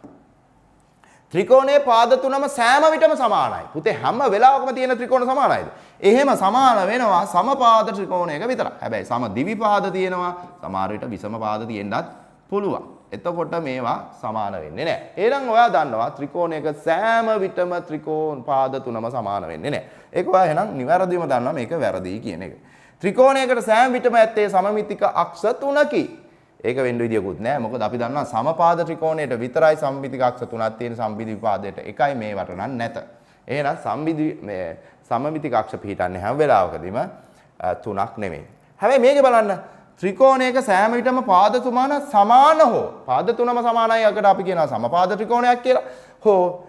Speaker 2: ත්‍රිකෝණයේ පාද තුනම සෑම විටම සමානයි. පුතේ හැම වෙලාවකම තියෙන ත්‍රිකෝණ සමානයිද? එහෙම සමාන වෙනවා සමපාද ත්‍රිකෝණයක විතරයි. හැබැයි සම දිවිපාද තියෙනවා. සමහර විට විෂම පාද තියෙන්නත් පුළුවන්. එතකොට මේවා සමාන වෙන්නේ නැහැ. එහෙනම් ඔයා දන්නවා ත්‍රිකෝණයක සෑම විටම ත්‍රිකෝණ පාද තුනම සමාන වෙන්නේ නැහැ. ඒක ඔයා එහෙනම් නිවැරදිවම දන්නවා මේක වැරදි කියන එක. ත්‍රිකෝණයකට සෑම විටම ඇත්තේ සමමිතික අක්ෂ තුනකි. ඒක වෙන්න විදියකුත් නැහැ. මොකද අපි දන්නවා සමපාද ත්‍රිකෝණයට විතරයි සමමිතික අක්ෂ තුනක් තියෙන සම්බිදි විපාදයට එකයි මේවට නම් නැත. එහෙනම් සමමිතික අක්ෂ පිහිටන්නේ හැම වෙලාවකදීම තුනක් නෙමෙයි. හැබැයි මේක බලන්න ත්‍රිකෝණයක සෑම විටම පාද තුනම සමාන හෝ පාද තුනම සමානයි අකට අපි කියනවා සමපාද ත්‍රිකෝණයක් කියලා. හෝ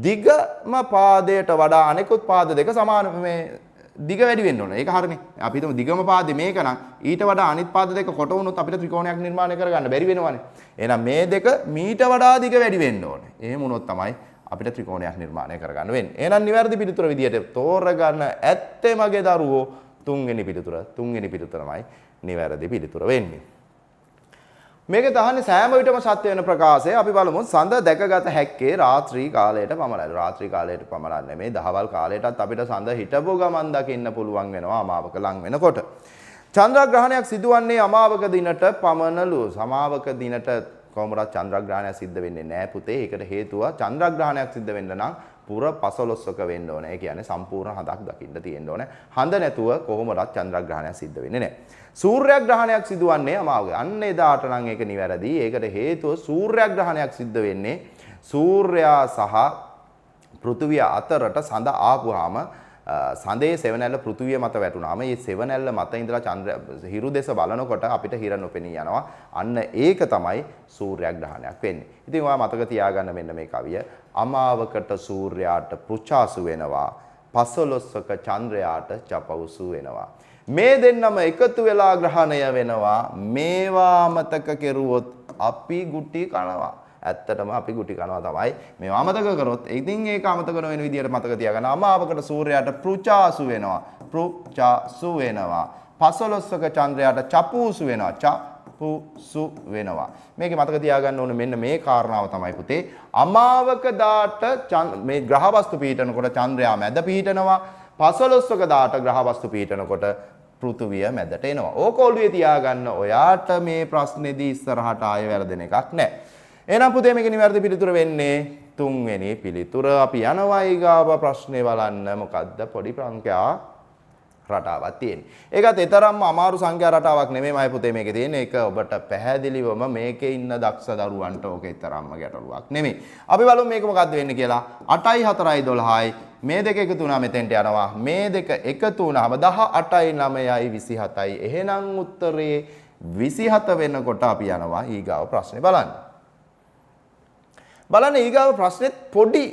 Speaker 2: දිගම පාදයට වඩා අනෙකුත් පාද දෙක සමාන මේ දිග වැඩි වෙන්න ඕන. ඒක හරිනේ. අපි හිතමු දිගම පාදේ මේක නම් ඊට වඩා අනිත් පාද දෙක කොට වුණොත් අපිට ත්‍රිකෝණයක් නිර්මාණය කරගන්න බැරි වෙනවනේ. එහෙනම් මේ දෙක මීට වඩා දිග වැඩි වෙන්න ඕනේ. එහෙම වුණොත් තමයි අපිට ත්‍රිකෝණයක් නිර්මාණය කරගන්න වෙන්නේ. එහෙනම් නිවැරදි පිළිතුර විදියට තෝරගන්න ඇත්තේ මගේ දරුවෝ තුන්වෙනි පිළිතුරමයි නිවැරදි පිළිතුර වෙන්නේ. මේක තහන්නේ සෑම විටම සත්‍ය වෙන ප්‍රකාශය. අපි බලමු සඳ දැකගත හැක්කේ රාත්‍රී කාලයට පමණයි. රාත්‍රී කාලයට පමණක් නෙමෙයි දහවල් කාලයටත් අපිට සඳ හිටපු ගමන් දකින්න පුළුවන් වෙනවා අමාවක ලං වෙනකොට. චන්ද්‍රග්‍රහණයක් සිදුවන්නේ අමාවක දිනට පමණලු. සමාවක දිනට කොහොමවත් චන්ද්‍රග්‍රහණයක් සිද්ධ වෙන්නේ නැහැ පුතේ. ඒකට හේතුව චන්ද්‍රග්‍රහණයක් සිද්ධ වෙන්න නම් පුර 15ක වෙන්න ඕනේ. ඒ කියන්නේ සම්පූර්ණ හඳක් දකින්න තියෙන්න ඕනේ. හඳ නැතුව කොහොමවත් චන්ද්‍රග්‍රහණයක් සිද්ධ වෙන්නේ නැහැ. සූර්යග්‍රහණයක් සිදුවන්නේ අමාවක. අන්න එදාට නම් ඒක නිවැරදි. ඒකට හේතුව සූර්යග්‍රහණයක් සිද්ධ වෙන්නේ සූර්යයා සහ පෘථිවිය අතරට සඳ ආපුවාම සඳේ සෙවණැල්ල පෘථිවිය මත වැටුණාම මේ සෙවණැල්ල මත ඉඳලා චන්ද්‍ර හිරු දෙස බලනකොට අපිට හිර නොපෙනී යනවා. අන්න ඒක තමයි සූර්යග්‍රහණයක් වෙන්නේ. ඉතින් ඔයා මතක තියාගන්න මෙන්න මේ කවිය. අමාවකට සූර්යාට පෘචාසු වෙනවා. පසළොස්වක චන්ද්‍රයාට චපවුසු වෙනවා. මේ දෙන්නම එකතු වෙලා ග්‍රහණය වෙනවා. මේවා මතක කෙරුවොත් අපි ගුටි කනවා. ඇත්තටම අපි ගුටි කනවා තමයි. මේවා අමතක කරොත් ඉතින් ඒක අමතක නොවන විදියට මතක තියාගන්න. අමාවකට සූර්යයාට පෘචාසු වෙනවා. පෘචාසු වෙනවා. පසළොස්වක චන්ද්‍රයාට චපුසු වෙනවා. චපුසු වෙනවා. මේක මතක තියාගන්න ඕනේ මෙන්න මේ කාරණාව තමයි පුතේ. අමාවක දාට මේ ග්‍රහ වස්තු පිහිටනකොට චන්ද්‍රයා මැද පිහිටනවා. පසළොස්වක දාට ග්‍රහ වස්තු පිහිටනකොට පෘථුවිය මැදට එනවා. ඕක ඔළුවේ තියාගන්න. ඔයාට මේ ප්‍රශ්නේදී ඉස්සරහට ආයෙ වැරදෙන එකක් නැහැ. එහෙනම් පුතේ මේක නිවැරදි පිළිතුර වෙන්නේ තුන්වෙනි පිළිතුර. අපි යනවා ඊගාව ප්‍රශ්නේ බලන්න. මොකද්ද පොඩි සංඛ්‍යා රටාවක් තියෙන්නේ. ඒකත් ඊතරම්ම අමාරු සංඛ්‍යා රටාවක් නෙමෙයි මයි පුතේ මේකේ තියෙන්නේ. ඒක ඔබට පැහැදිලිවම මේකේ ඉන්න දක්ෂ දරුවන්ට ඕක ඊතරම්ම ගැටලුවක් නෙමෙයි. අපි බලමු මේක මොකද්ද වෙන්නේ කියලා. 8යි 4යි 12යි මේ දෙක එකතු වුණා මෙතෙන්ට යනවා. මේ දෙක එකතු වුණාම 18යි 9යි 27යි. එහෙනම් උත්තරේ 27 වෙනකොට අපි යනවා ඊගාව ප්‍රශ්නේ බලන්න. බලන්න ඊගාව ප්‍රශ්නෙත් පොඩි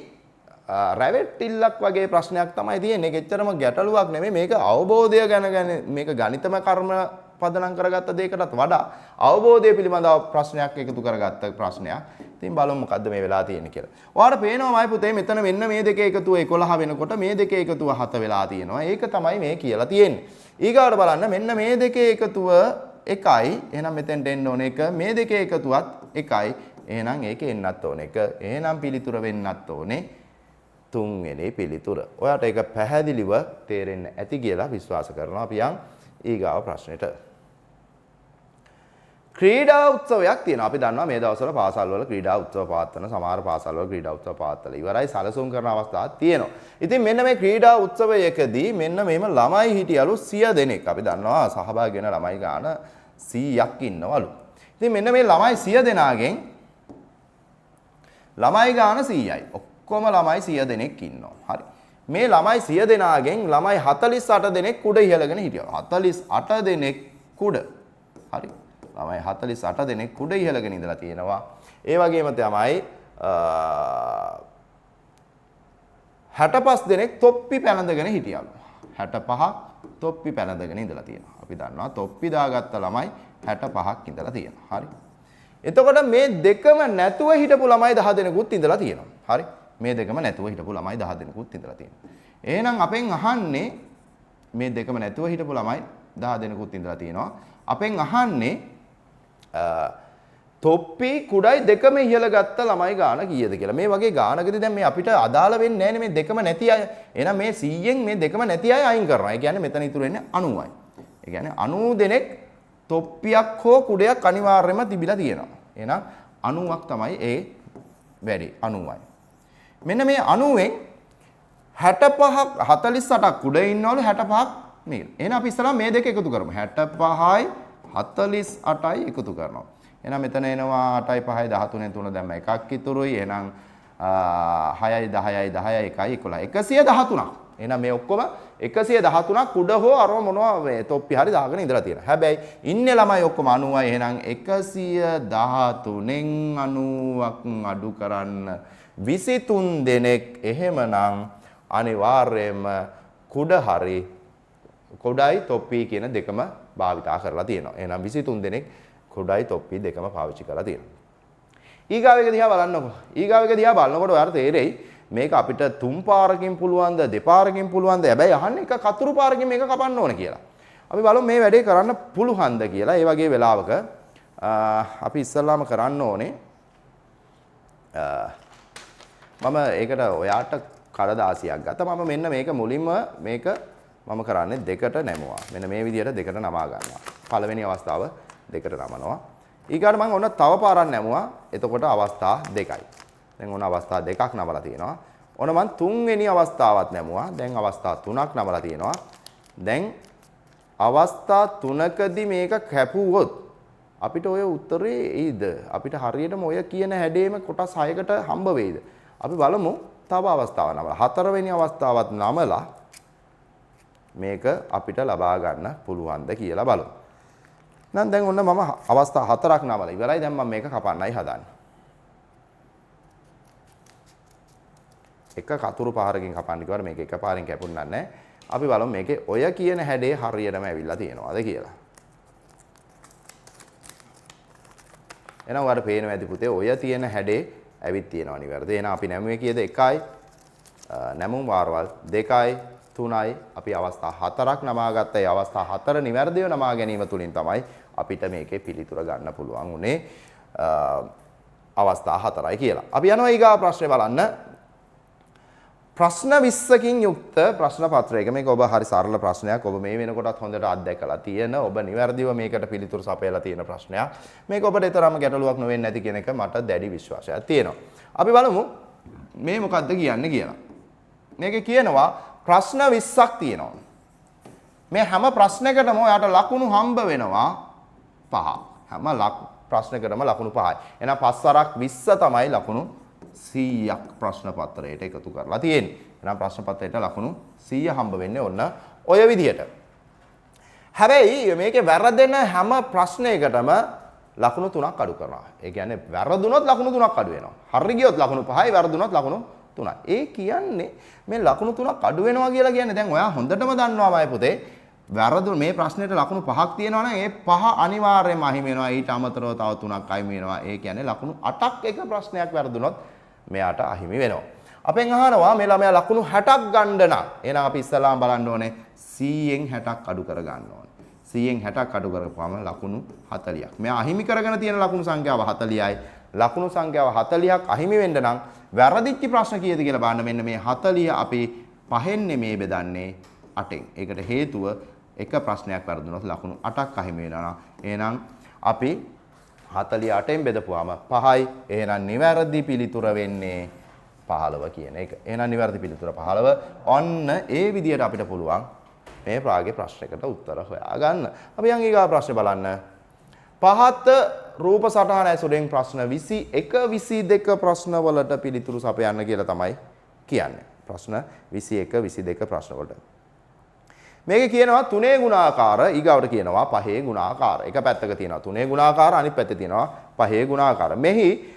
Speaker 2: රැවටිල්ලක් වගේ ප්‍රශ්නයක් තමයි තියෙන්නේ. එච්චරම ගැටලුවක් නෙමෙයි. මේක අවබෝධය ගැන මේක ගණිතම කර්ම පදනම් කරගත්ත දෙයකටත් වඩා අවබෝධය පිළිබඳව ප්‍රශ්නයක් එකතු කරගත්ත ප්‍රශ්නයක්. ඉතින් බලමු මොකද්ද මේ වෙලා තියෙන්නේ කියලා. ඔයාලට පේනවාමයි පුතේ මෙතන මෙන්න මේ දෙක එකතුව 11 වෙනකොට මේ දෙක එකතුව 7 වෙලා තියෙනවා. ඒක තමයි මේ කියලා තියෙන්නේ. ඊගාවට බලන්න මෙන්න මේ දෙකේ එකතුව 1යි. එහෙනම් මෙතෙන්ට එන්න ඕන එක. මේ දෙකේ එකතුවත් 1යි. එහෙනම් ඒකේ එන්නත් ඕනේ එක. එහෙනම් පිළිතුර වෙන්නත් ඕනේ තුන්වෙනි පිළිතුර. ඔයාට ඒක පැහැදිලිව තේරෙන්න ඇති කියලා විශ්වාස කරනවා. අපි යන් ඊගාව ප්‍රශ්නෙට. ක්‍රීඩා උත්සවයක් තියෙනවා. අපි දන්නවා මේ දවස්වල පාසල් වල ක්‍රීඩා උත්සව පවත්වන සමහර පාසල් වල ක්‍රීඩා උත්සව පවත්වලා ඉවරයි. සැලසුම් කරන අවස්ථාවක් තියෙනවා. ඉතින් මෙන්න මේ ක්‍රීඩා උත්සවයකදී මෙන්න මේම ළමයි හිටියලු 100 දෙනෙක්. අපි දන්නවා සහභාගී වෙන ළමයි ගාන 100ක් ඉන්නවලු. ඉතින් මෙන්න මේ ළමයි 100 දෙනාගෙන් ළමයි ගාන 100යි. ඔක්කොම ළමයි 100 දෙනෙක් ඉන්නවා. හරි. මේ ළමයි 100 දෙනාගෙන් ළමයි 48 දෙනෙක් කුඩ ඉහළගෙන හිටියා. 48 දෙනෙක් කුඩ. හරි. ළමයි 48 දෙනෙක් කුඩ ඉහළගෙන ඉඳලා තියෙනවා. ඒ වගේම තමයි 65 දෙනෙක් තොප්පි පැලඳගෙන හිටියලු. 65ක් තොප්පි පැලඳගෙන ඉඳලා තියෙනවා. අපි දන්නවා තොප්පි දාගත්ත ළමයි 65ක් ඉඳලා තියෙනවා. හරි. එතකොට මේ දෙකම නැතුව හිටපු ළමයි 10 දෙනෙකුත් ඉඳලා තියෙනවා. හරි. මේ දෙකම නැතුව හිටපු ළමයි 10 දෙනෙකුත් ඉඳලා තියෙනවා. එහෙනම් අපෙන් අහන්නේ මේ දෙකම නැතුව හිටපු ළමයි 10 දෙනෙකුත් ඉඳලා තියෙනවා. අපෙන් අහන්නේ තොප්පි කුඩයි දෙකම ඉහළ ගත්ත ළමයි ගාන කීයද කියලා. මේ වගේ ගානකදී දැන් මේ අපිට අදාළ වෙන්නේ නැහැ නේ මේ දෙකම නැති අය. එහෙනම් මේ 100න් මේ දෙකම නැති අය අයින් කරනවා. ඒ කියන්නේ මෙතන ඉතුරු වෙන්නේ 90යි. ඒ කියන්නේ 90 දෙනෙක් තොප්පියක් හෝ කුඩයක් අනිවාර්යයෙන්ම තිබිලා තියෙනවා. එහෙනම් 90ක් තමයි ඒ වැඩි 90යි. මෙන්න මේ 90න් 65ක් 48ක් කුඩ ඉන්නවලු 65ක් මේක. එහෙනම් අපි ඉස්සරහා මේ දෙක එකතු කරමු. 65යි 48යි එකතු කරනවා. එහෙනම් මෙතන එනවා 8යි 5යි 13න් 3 දැම්ම එකක් ඉතුරුයි. එහෙනම් 6යි 10යි 10යි 1යි 11 113ක්. එහෙනම් මේ ඔක්කොම 113ක් කුඩ හෝ අර මොනවා මේ තොප්පි හරි දාගෙන ඉඳලා තියෙනවා. හැබැයි ඉන්නේ ළමයි ඔක්කොම 90යි. එහෙනම් 113න් 90ක් අඩු කරන්න 23 දෙනෙක්. එහෙමනම් අනිවාර්යයෙන්ම කුඩ හරි කොඩයි තොප්පි කියන දෙකම භාවිතා කරලා තියෙනවා. එහෙනම් 23 දෙනෙක් කොඩයි තොප්පි දෙකම පාවිච්චි කරලා තියෙනවා. ඊගාව එක දිහා බලන්නකො. ඊගාව එක දිහා බලනකොට ඔයාලට තේරෙයි මේක අපිට 3 පාරකින් පුළුවන්ද 2 පාරකින් පුළුවන්ද? හැබැයි අහන්නේ එක කතුරු පාරකින් මේක කපන්න ඕන කියලා. අපි බලමු මේ වැඩේ කරන්න පුළුවන්ද කියලා. ඒ වගේ වෙලාවක අපි ඉස්සල්ලාම කරන්න ඕනේ මම ඒකට ඔයාට කඩදාසියක් ගත්තා. මම මෙන්න මේක මුලින්ම මේක මම කරන්නේ දෙකට නැමුවා. මෙන්න මේ විදිහට දෙකට නමා ගන්නවා. පළවෙනි අවස්ථාව දෙකට නමනවා. ඊගාට මම ඔන්න තව පාරක් නැමුවා. එතකොට අවස්ථා දෙකයි. දැන් ඔන්න අවස්ථා දෙකක් නමලා තියෙනවා. ඔන්න මම තුන්වෙනි අවස්ථාවත් නැමුවා. දැන් අවස්ථා තුනක් නමලා තියෙනවා. දැන් අවස්ථා තුනකදී මේක කැපුවොත් අපිට ඔය උත්තරේ එයිද? අපිට හරියටම ඔය කියන හැඩේම කොටස් 6කට හම්බ වෙයිද? අපි බලමු තව අවස්ථාවක් නමලා. හතරවෙනි අවස්ථාවත් නමලා මේක අපිට ලබා ගන්න පුළුවන්ද කියලා බලමු. නම් දැන් ඔන්න මම අවස්ථා 4ක් නමලා ඉවරයි. දැන් මම මේක කපන්නයි හදන්නේ. එක කතුරු පහරකින් කපන්න කිව්වට මේක එකපාරින් කැපුණා නැහැ. අපි බලමු මේකේ ඔය කියන හැඩේ හරියටම ඇවිල්ලා තියෙනවද කියලා. එහෙනම් ඔයාලට පේනවා ඇති පුතේ ඔය තියෙන හැඩේ ඇවිත් තියෙනවා නිවැරදි. එහෙනම් අපි නැමුවේ කීයද? 1යි. නැමුම් වාරවල් 2යි 3යි. අපි අවස්ථා 4ක් නමා ගත්තා. ඒ අවස්ථා 4 නිවැරදිව නමා ගැනීම තුලින් තමයි අපිට මේකේ පිළිතුර ගන්න පුළුවන් උනේ අවස්ථා 4යි කියලා. අපි යනවා ඊගා ප්‍රශ්නේ බලන්න. ප්‍රශ්න 20කින් යුක්ත ප්‍රශ්න පත්‍රයක. මේක ඔබ හරි සරල ප්‍රශ්නයක්. ඔබ මේ වෙනකොටත් හොඳට අත්දැකලා තියෙන, ඔබ නිවැරදිව මේකට පිළිතුරු සපයලා තියෙන ප්‍රශ්නයක්. මේක ඔබට ඊතරම් ගැටලුවක් නොවෙන්නේ නැති කියන එක මට දැඩි විශ්වාසයක් තියෙනවා. අපි බලමු මේ මොකද්ද කියන්නේ කියලා. මේකේ කියනවා ප්‍රශ්න 20ක් තියෙනවා. මේ හැම ප්‍රශ්නයකටම ඔයාට ලකුණු හම්බ වෙනවා 5. හැම ප්‍රශ්නයකටම ලකුණු 5යි. එහෙනම් 5 වරක් 20 තමයි ලකුණු 100ක් ප්‍රශ්න පත්‍රයට එකතු කරලා තියෙන්නේ. එහෙනම් ප්‍රශ්න පත්‍රයට ලකුණු 100 හම්බ වෙන්නේ ඔන්න ඔය විදිහට. හැබැයි මේකේ වැරදෙන හැම ප්‍රශ්නයකටම ලකුණු 3ක් අඩු කරනවා. ඒ කියන්නේ වැරදුනොත් ලකුණු 3ක් අඩු වෙනවා. හරි ගියොත් ලකුණු 5යි, වැරදුනොත් ලකුණු 3යි. ඒ කියන්නේ මේ ලකුණු 3ක් අඩු වෙනවා කියලා කියන්නේ දැන් ඔයා හොඳටම දන්නවාමයි පුතේ. වැරදු මේ ප්‍රශ්නෙට ලකුණු 5ක් තියෙනවා නම් ඒ 5 අනිවාර්යයෙන්ම අහිමි වෙනවා. ඊට අමතරව තව 3ක් අහිමි වෙනවා. ඒ කියන්නේ ලකුණු 8ක් එක ප්‍රශ්නයක් වැරදුනොත් මෙයාට අහිමි වෙනවා. අපෙන් අහනවා මේ ළමයා ලකුණු 60ක් ගන්න නම් එහෙනම් අපි ඉස්සලාම බලන්න ඕනේ 100න් 60ක් අඩු කර ගන්න ඕනේ. 100න් 60ක් අඩු කරපුවම ලකුණු 40ක්. මෙයා අහිමි කරගෙන තියෙන ලකුණු සංඛ්‍යාව 40යි. ලකුණු සංඛ්‍යාව 40ක් අහිමි වෙන්න නම් වැරදිච්ච ප්‍රශ්න කීයද කියලා බලන්න. මෙන්න මේ 40 අපි 5න් නෙමේ බෙදන්නේ 8න්. ඒකට හේතුව එක ප්‍රශ්නයක් වැරදුනොත් ලකුණු 8ක් අහිමි වෙනවා. එහෙනම් අපි 48න් බෙදපුවාම 5යි. එහෙනම් නිවැරදි පිළිතුර වෙන්නේ 15 කියන එක. එහෙනම් නිවැරදි පිළිතුර 15. ඔන්න ඒ විදිහට අපිට පුළුවන් මේ ප්‍රාගේ ප්‍රශ්නයකට උත්තර හොයාගන්න. අපි යන් ඊගා ප්‍රශ්නේ බලන්න. පහත රූප සටහන ඇසුරෙන් ප්‍රශ්න 21 22 ප්‍රශ්න වලට පිළිතුරු සපයන්න කියලා තමයි කියන්නේ. ප්‍රශ්න 21 22 ප්‍රශ්න වලට. මේක කියනවා 3 ගුණාකාර, ඊගාවට කියනවා 5 ගුණාකාර. එක පැත්තක තියෙනවා 3 ගුණාකාර, අනිත් පැත්තේ තියෙනවා 5 ගුණාකාර. මෙහි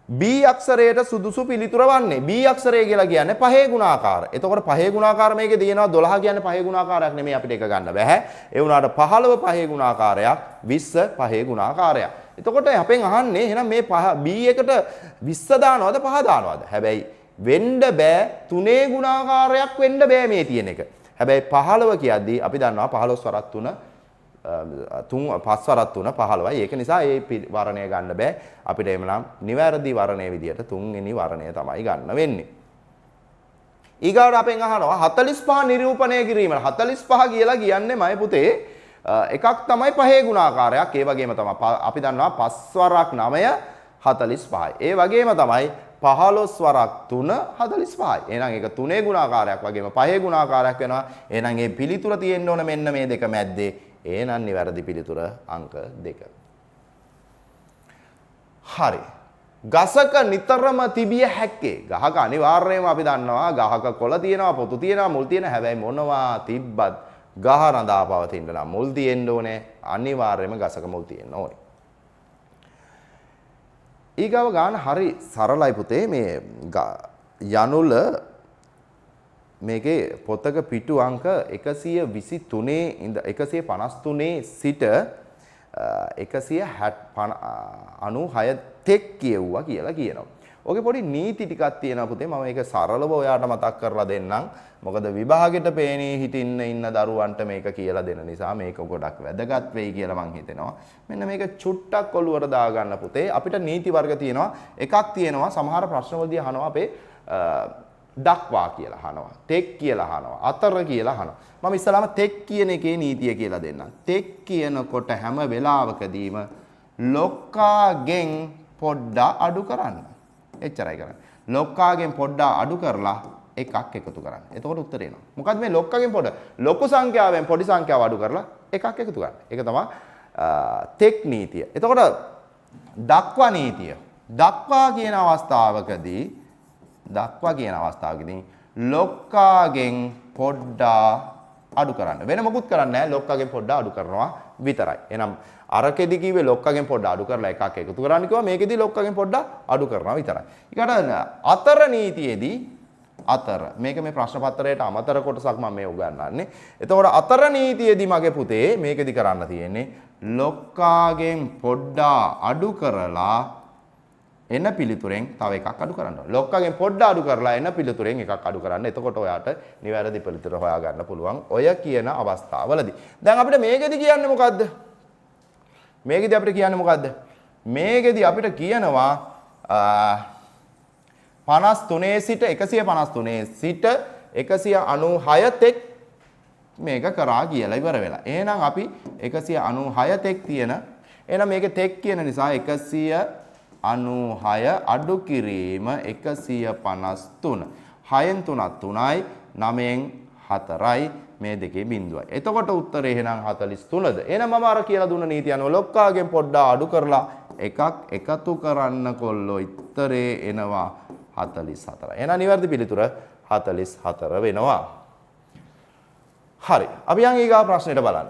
Speaker 2: B අක්ෂරයට සුදුසු පිළිතුර වන්නේ. B අක්ෂරය කියලා කියන්නේ 5 ගුණාකාර. එතකොට 5 ගුණාකාර මේකේ තියෙනවා 12 කියන්නේ 5 ගුණාකාරයක් නෙමෙයි අපිට එක ගන්න බෑ. ඒ වුණාට 15 5 ගුණාකාරයක්, 20 5 ගුණාකාරයක්. එතකොට අපෙන් අහන්නේ එහෙනම් මේ B එකට 20 දානවද 5 දානවද? හැබැයි වෙන්න බෑ 3 ගුණාකාරයක් වෙන්න බෑ මේ තියෙන එක. හැබැයි 15 කියද්දී අපි දන්නවා 15 වරක් 3 5 වරක් 3 15යි. ඒක නිසා ඒ වර්ණය ගන්න බෑ. අපිට එමනම් නිවැරදි වර්ණයේ විදියට 3 වෙනි වර්ණය තමයි ගන්න වෙන්නේ. ඊගාවට අපෙන් අහනවා 45 නිරූපණය කිරීම. 45 කියලා කියන්නේ මයි පුතේ එකක් තමයි 5 ගුණාකාරයක්. ඒ වගේම තමයි අපි දන්නවා 5 වරක් 9 45යි. ඒ වගේම තමයි 15 වරක් 3 45යි. එහෙනම් ඒක 3 ගුණාකාරයක් වගේම 5 ගුණාකාරයක් වෙනවා. එහෙනම් මේ පිළිතුර තියෙන්න ඕන මෙන්න මේ දෙක මැද්දේ. එහෙනම් නිවැරදි පිළිතුර අංක 2. හරි. ගසක නිතරම තිබිය හැක්කේ. ගහක අනිවාර්යයෙන්ම අපි දන්නවා ගහක කොළ තියෙනවා, පොතු තියෙනවා, මුල් තියෙනවා. හැබැයි මොනවා තිබ්බත් ගහ රඳා පවතින්න නම් මුල් තියෙන්න ඕනේ. අනිවාර්යයෙන්ම ගසක මුල් තියෙන්න ඕනේ. ඊගව ගාන හරි සරලයි පුතේ. මේ යනුල මේකේ පොතක පිටු අංක 123 ඉඳ 153 සිට 196 තෙක් කියවුවා කියලා කියනවා. ඔගේ පොඩි නීති ටිකක් තියෙනවා පුතේ. මම මේක සරලව ඔයාට මතක් කරලා දෙන්නම්. මොකද විභාගෙට පේනේ හිටින්න ඉන්න දරුවන්ට මේක කියලා දෙන නිසා මේක ගොඩක් වැදගත් වෙයි කියලා මං හිතෙනවා. මෙන්න මේක චුට්ටක් ඔළුවට දාගන්න පුතේ. අපිට නීති වර්ග තියෙනවා. එකක් තියෙනවා සමහර ප්‍රශ්නවලදී අහනවා අපේ දක්වා කියලා අහනවා. තෙක් කියලා අහනවා. අතර කියලා අහනවා. මම ඉස්සලාම තෙක් කියන එකේ නීතිය කියලා දෙන්නම්. තෙක් කියනකොට හැම වෙලාවකදීම ලොක්කාගෙන් පොඩ්ඩක් අඩු කරන්න. එච්චරයි කරන්නේ. ලොක්කාගෙන් පොඩ්ඩක් අඩු කරලා එකක් එකතු කරන්න. එතකොට උත්තරේ එනවා. මොකද මේ ලොක්කාගෙන් පොඩ ලොකු සංඛ්‍යාවෙන් පොඩි සංඛ්‍යාව අඩු කරලා එකක් එකතු කරන්න. ඒක තමයි තෙක් නීතිය. එතකොට දක්වා නීතිය. දක්වා කියන අවස්ථාවකදී ලොක්කාගෙන් පොඩ්ඩා අඩු කරන්න. වෙන මොකුත් කරන්නේ නැහැ. ලොක්කගෙන් පොඩ්ඩක් අඩු කරනවා විතරයි. එහෙනම් අරකෙදි කිව්වේ ලොක්කගෙන් පොඩ්ඩක් අඩු කරලා එකක් එකතු කරන්න කිව්වා. මේකෙදි ලොක්කගෙන් පොඩ්ඩක් අඩු කරනවා විතරයි. ඊකට අතර නීතියේදී අතර මේක මේ ප්‍රශ්න පත්‍රයට අමතර කොටසක් මම මේ උගන්වන්නේ. එතකොට අතර නීතියේදී මගේ පුතේ මේකෙදි කරන්න තියෙන්නේ ලොක්කාගෙන් පොඩ්ඩක් අඩු කරලා එන පිළිතුරෙන් තව එකක් අඩු කරන්න ඕනේ. ලොක්කගෙන් පොඩ්ඩක් අඩු කරලා එන පිළිතුරෙන් එකක් අඩු කරන්න. එතකොට ඔයාට නිවැරදි පිළිතුර හොයා ගන්න පුළුවන්. ඔය කියන අවස්ථාවවලදී. දැන් අපිට මේකෙදි කියන්නේ මොකද්ද? මේකෙදි අපිට කියන්නේ මොකද්ද? මේකෙදි අපිට කියනවා 53 සිට 153 සිට 196 තෙක් මේක කරා කියලා ඉවර වෙලා. එහෙනම් අපි 196 තෙක් තියෙන එහෙනම් මේකේ තෙක් කියන නිසා 196 අඩු කිරීම 153. 6න් 3ක් 3යි 9න් 4යි මේ දෙකේ බිඳුවයි. එතකොට උත්තරේ එහෙනම් 43ද. එහෙනම් මම අර කියලා දුන්න නීතිය අනුව ලොක්කාගෙන් පොඩ්ඩක් අඩු කරලා එකක් එකතු කරන්න කොල්ලෝ උත්තරේ එනවා 44. එහෙනම් නිවැරදි පිළිතුර 44 වෙනවා. හරි. අපි යන් ඊගා ප්‍රශ්නෙට බලන්න.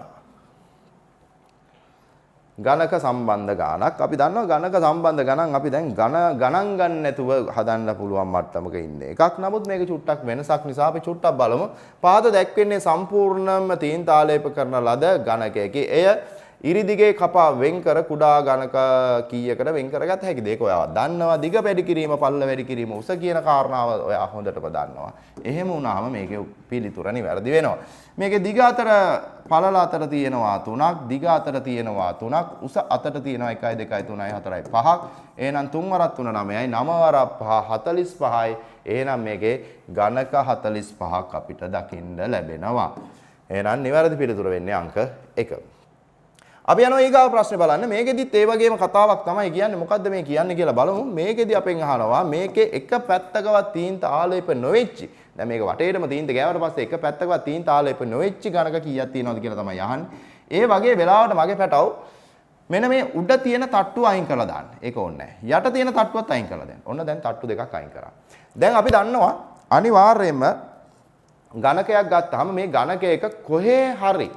Speaker 2: ගණක සම්බන්ධ ගානක් අපි දන්නවා ගණක සම්බන්ධ ගණන් අපි දැන් ගණන් ගන්න නැතුව හදන්න පුළුවන් මට්ටමක ඉන්නේ. එකක් නමුත් මේක චුට්ටක් වෙනසක් නිසා අපි චුට්ටක් බලමු. පාද දැක්වෙන්නේ සම්පූර්ණයෙන්ම තීන් තාලේප කරන ලද ගණකයකි. එය ඉරිදිගේ කපා වෙන් කර කුඩා ගණක කීයකට වෙන් කරගත හැකිද? ඒක ඔයාලා දන්නවා. දිග වැඩි කිරීම, පල්ල වැඩි කිරීම, උස කියන කාරණාව ඔයා හොඳටම දන්නවා. එහෙම වුණාම මේකේ පිළිතුර නිවැරදි වෙනවා. මේකේ දිග අතර පළල අතර තියෙනවා 3ක්, දිග අතර තියෙනවා 3ක්, උස අතර තියෙනවා 1 2 3 4 5ක්. එහෙනම් 3 වරක් 3 9යි, 9 වරක් 5 45යි. එහෙනම් මේකේ ගණක 45ක් අපිට දකින්න ලැබෙනවා. එහෙනම් නිවැරදි පිළිතුර වෙන්නේ අංක 1. අපි යනවා ඊගාව ප්‍රශ්නේ බලන්න. මේකෙදිත් ඒ වගේම කතාවක් තමයි කියන්නේ. මොකද්ද මේ කියන්නේ කියලා බලමු. මේකෙදි අපෙන් අහනවා මේකේ එක පැත්තකවත් තීන්ත ආලේප නොවෙච්චි. දැන් මේක වටේටම තීන්ත ගෑවට පස්සේ එක පැත්තකවත් තීන්ත ආලේප නොවෙච්චි ගණක කීයක් තියෙනවද කියලා තමයි අහන්නේ. ඒ වගේ වෙලාවට මගේ පැටව මෙන්න මේ උඩ තියෙන තට්ටුව අයින් කරලා දාන්න. ඒක ඕනේ නැහැ. යට තියෙන තට්ටුවත් අයින් කරලා දෙන්න. ඔන්න දැන් තට්ටු දෙකක් අයින් කරා. දැන් අපි දන්නවා අනිවාර්යයෙන්ම ගණකයක් ගත්තාම මේ ගණකයක කොහේ හරි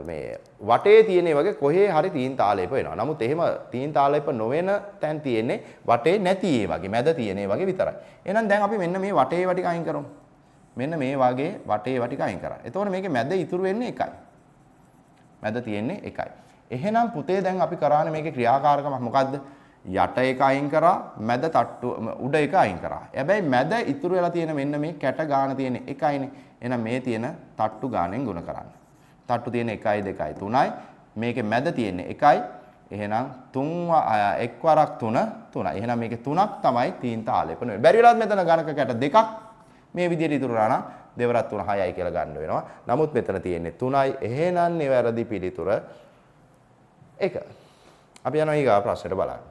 Speaker 2: මේ වටේ තියෙන වගේ කොහේ හරි තීන් තාලේප වෙනවා. නමුත් එහෙම තීන් තාලේප නොවන තැන් තියෙන්නේ වටේ නැති ඒ වගේ මැද තියෙන ඒ වගේ විතරයි. එහෙනම් දැන් අපි මෙන්න මේ වටේ ඒවා ටික අයින් කරමු. මෙන්න මේ වගේ වටේ ඒවා ටික අයින් කරා. එතකොට මේකේ මැද ඉතුරු වෙන්නේ එකයි. මැද තියෙන්නේ එකයි. එහෙනම් පුතේ දැන් අපි කරානේ මේකේ ක්‍රියාකාරකම මොකද්ද? යට එක අයින් කරා, මැද තට්ටු උඩ එක අයින් කරා. හැබැයි මැද ඉතුරු වෙලා තියෙන මෙන්න මේ කැට ගාන තියෙන්නේ එකයිනේ. එහෙනම් මේ තියෙන තට්ටු ගානෙන් ගුණ කරන්න. තට්ටු තියෙන 1 2 3යි මේකේ මැද තියෙන්නේ 1යි. එහෙනම් 3 එක් වරක් 3 3යි. එහෙනම් මේකේ 3ක් තමයි තීන් තාලේප නෙවෙයි. බැරි වෙලාවත් මෙතන ගණක කැට දෙකක් මේ විදිහට ඉතුරු කරා නම් දෙවරක් 3 6යි කියලා ගන්න වෙනවා. නමුත් මෙතන තියෙන්නේ 3යි. එහෙනම් නිවැරදි පිළිතුර 1. අපි යනවා ඊගා ප්‍රශ්නෙට බලන්න.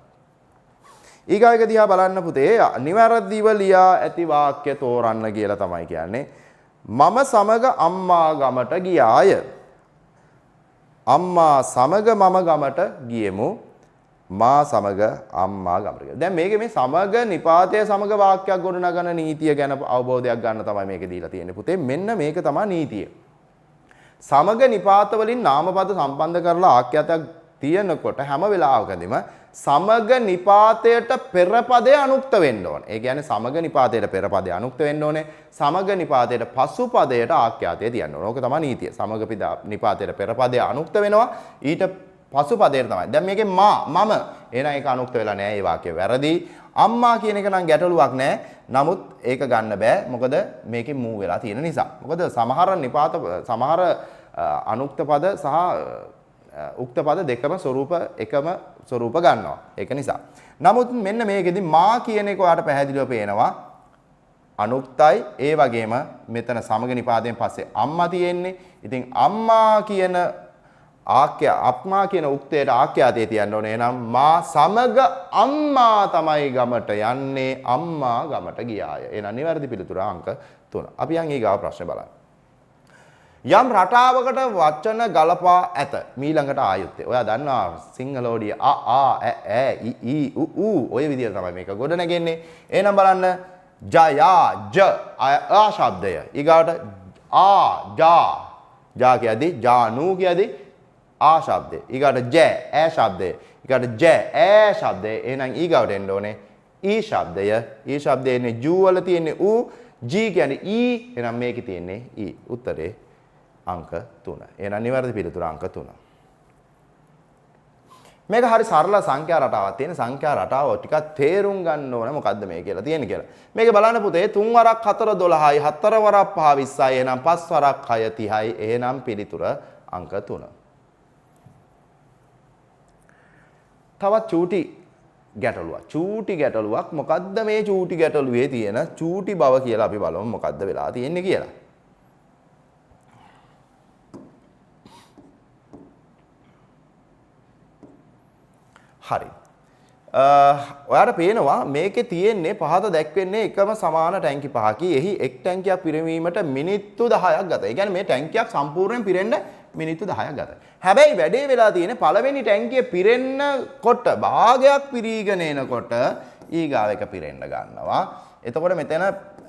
Speaker 2: ඊගා එක දිහා බලන්න පුතේ නිවැරදිව ලියා ඇති වාක්‍ය තෝරන්න කියලා තමයි කියන්නේ. මම සමග අම්මා ගමට ගියාය. අම්මා සමග මම ගමට ගියෙමු. මා සමග අම්මා ගමට ගියා. දැන් මේකේ මේ සමග නිපාතය සමග වාක්‍යයක් ගොඩනගන නීතිය ගැන අවබෝධයක් ගන්න තමයි මේක දීලා තියෙන්නේ පුතේ. මෙන්න මේක තමයි නීතිය. සමග නිපාත වලින් නාමපද සම්බන්ධ කරලා ආඛ්‍යාතයක් තියෙනකොට හැම වෙලාවකදීම සමග නිපාතයට පෙරපදය අනුක්ත වෙන්න ඕනේ. ඒ කියන්නේ සමග නිපාතයට පෙරපදය අනුක්ත වෙන්න ඕනේ. සමග නිපාතයට පසු පදයට ආඛ්‍යාතය තියන්න ඕනේ. ඕක තමයි නීතිය. සමග නිපාතයට පෙරපදය අනුක්ත වෙනවා. ඊට පසු පදයට තමයි. දැන් මේකේ මම එහෙනම් ඒක අනුක්ත වෙලා නැහැ. ඒ වාක්‍යය වැරදි. අම්මා කියන එක නම් ගැටලුවක් නැහැ. නමුත් ඒක ගන්න බෑ. මොකද මේකේ මූ වෙලා තියෙන නිසා. මොකද සමහර නිපාත සමහර අනුක්ත පද සහ උක්ත පද දෙකම එකම ස්වරූප ගන්නවා. ඒක නිසා. නමුත් මෙන්න මේකෙදි මා කියන එක ඔයාලට පැහැදිලිව පේනවා. අනුක්තයි ඒ වගේම මෙතන සමග නිපාතයෙන් පස්සේ අම්මා තියෙන්නේ. ඉතින් අම්මා කියන උක්තයට ආඛ්‍යාතය තියන්න ඕනේ. එහෙනම් මා සමග අම්මා තමයි ගමට යන්නේ. අම්මා ගමට ගියාය. එහෙනම් නිවැරදි පිළිතුර අංක 3. අපි යන් ඊගාව ප්‍රශ්නේ බලන්න. යම් රටාවකට වචන ගලපා ඇත. මීළඟට ආයුත්තේ. ඔයා දන්නවා සිංහලෝඩිය ඔය විදිහට තමයි මේක ගොඩ නැගෙන්නේ. එහෙනම් බලන්න ජ යා ජ ආ ශබ්දය. ඊගාට ආ ජා ජා කියද්දි ජානු කියද්දි ආ ශබ්දය. ඊගාට ජ ඈ ශබ්දය. ඊගාට ජ ඈ ශබ්දය. එහෙනම් ඊගාවට එන්න ඕනේ ඊ ශබ්දය. ඊ ශබ්දය එන්නේ ජූ වල තියෙන්නේ ඌ. ජී කියන්නේ ඊ. එහෙනම් මේකේ තියෙන්නේ ඊ. උත්තරේ අංක 3. එහෙනම් නිවැරදි පිළිතුර අංක 3. මේක හරි සරල සංඛ්‍යා රටාවක් තියෙන සංඛ්‍යා රටාව ටිකක් තේරුම් ගන්න ඕන මොකද්ද මේ කියලා තියෙන්නේ කියලා. මේක බලන්න පුතේ 3 වරක් 4 12යි 4 වරක් 5 20යි එහෙනම් 5 වරක් 6 30යි එහෙනම් පිළිතුර අංක 3. තවත් චූටි ගැටලුවක් මොකද්ද මේ චූටි ගැටලුවේ තියෙන චූටි බව කියලා අපි බලමු මොකද්ද වෙලා තියෙන්නේ කියලා. හරි. ඔයාලට පේනවා මේකේ තියෙන්නේ පහත දැක්වෙන්නේ එකම සමාන ටැංකි පහකි. එහි එක් ටැංකියක් පිරවීමට මිනිත්තු 10ක් ගතයි. ඒ කියන්නේ මේ ටැංකියක් සම්පූර්ණයෙන් පිරෙන්න මිනිත්තු 10ක් ගතයි. හැබැයි වැඩේ වෙලා තියෙන්නේ පළවෙනි ටැංකිය පිරෙන්නකොට භාගයක් පිරීගෙන එනකොට ඊගාව එක පිරෙන්න ගන්නවා. එතකොට මෙතන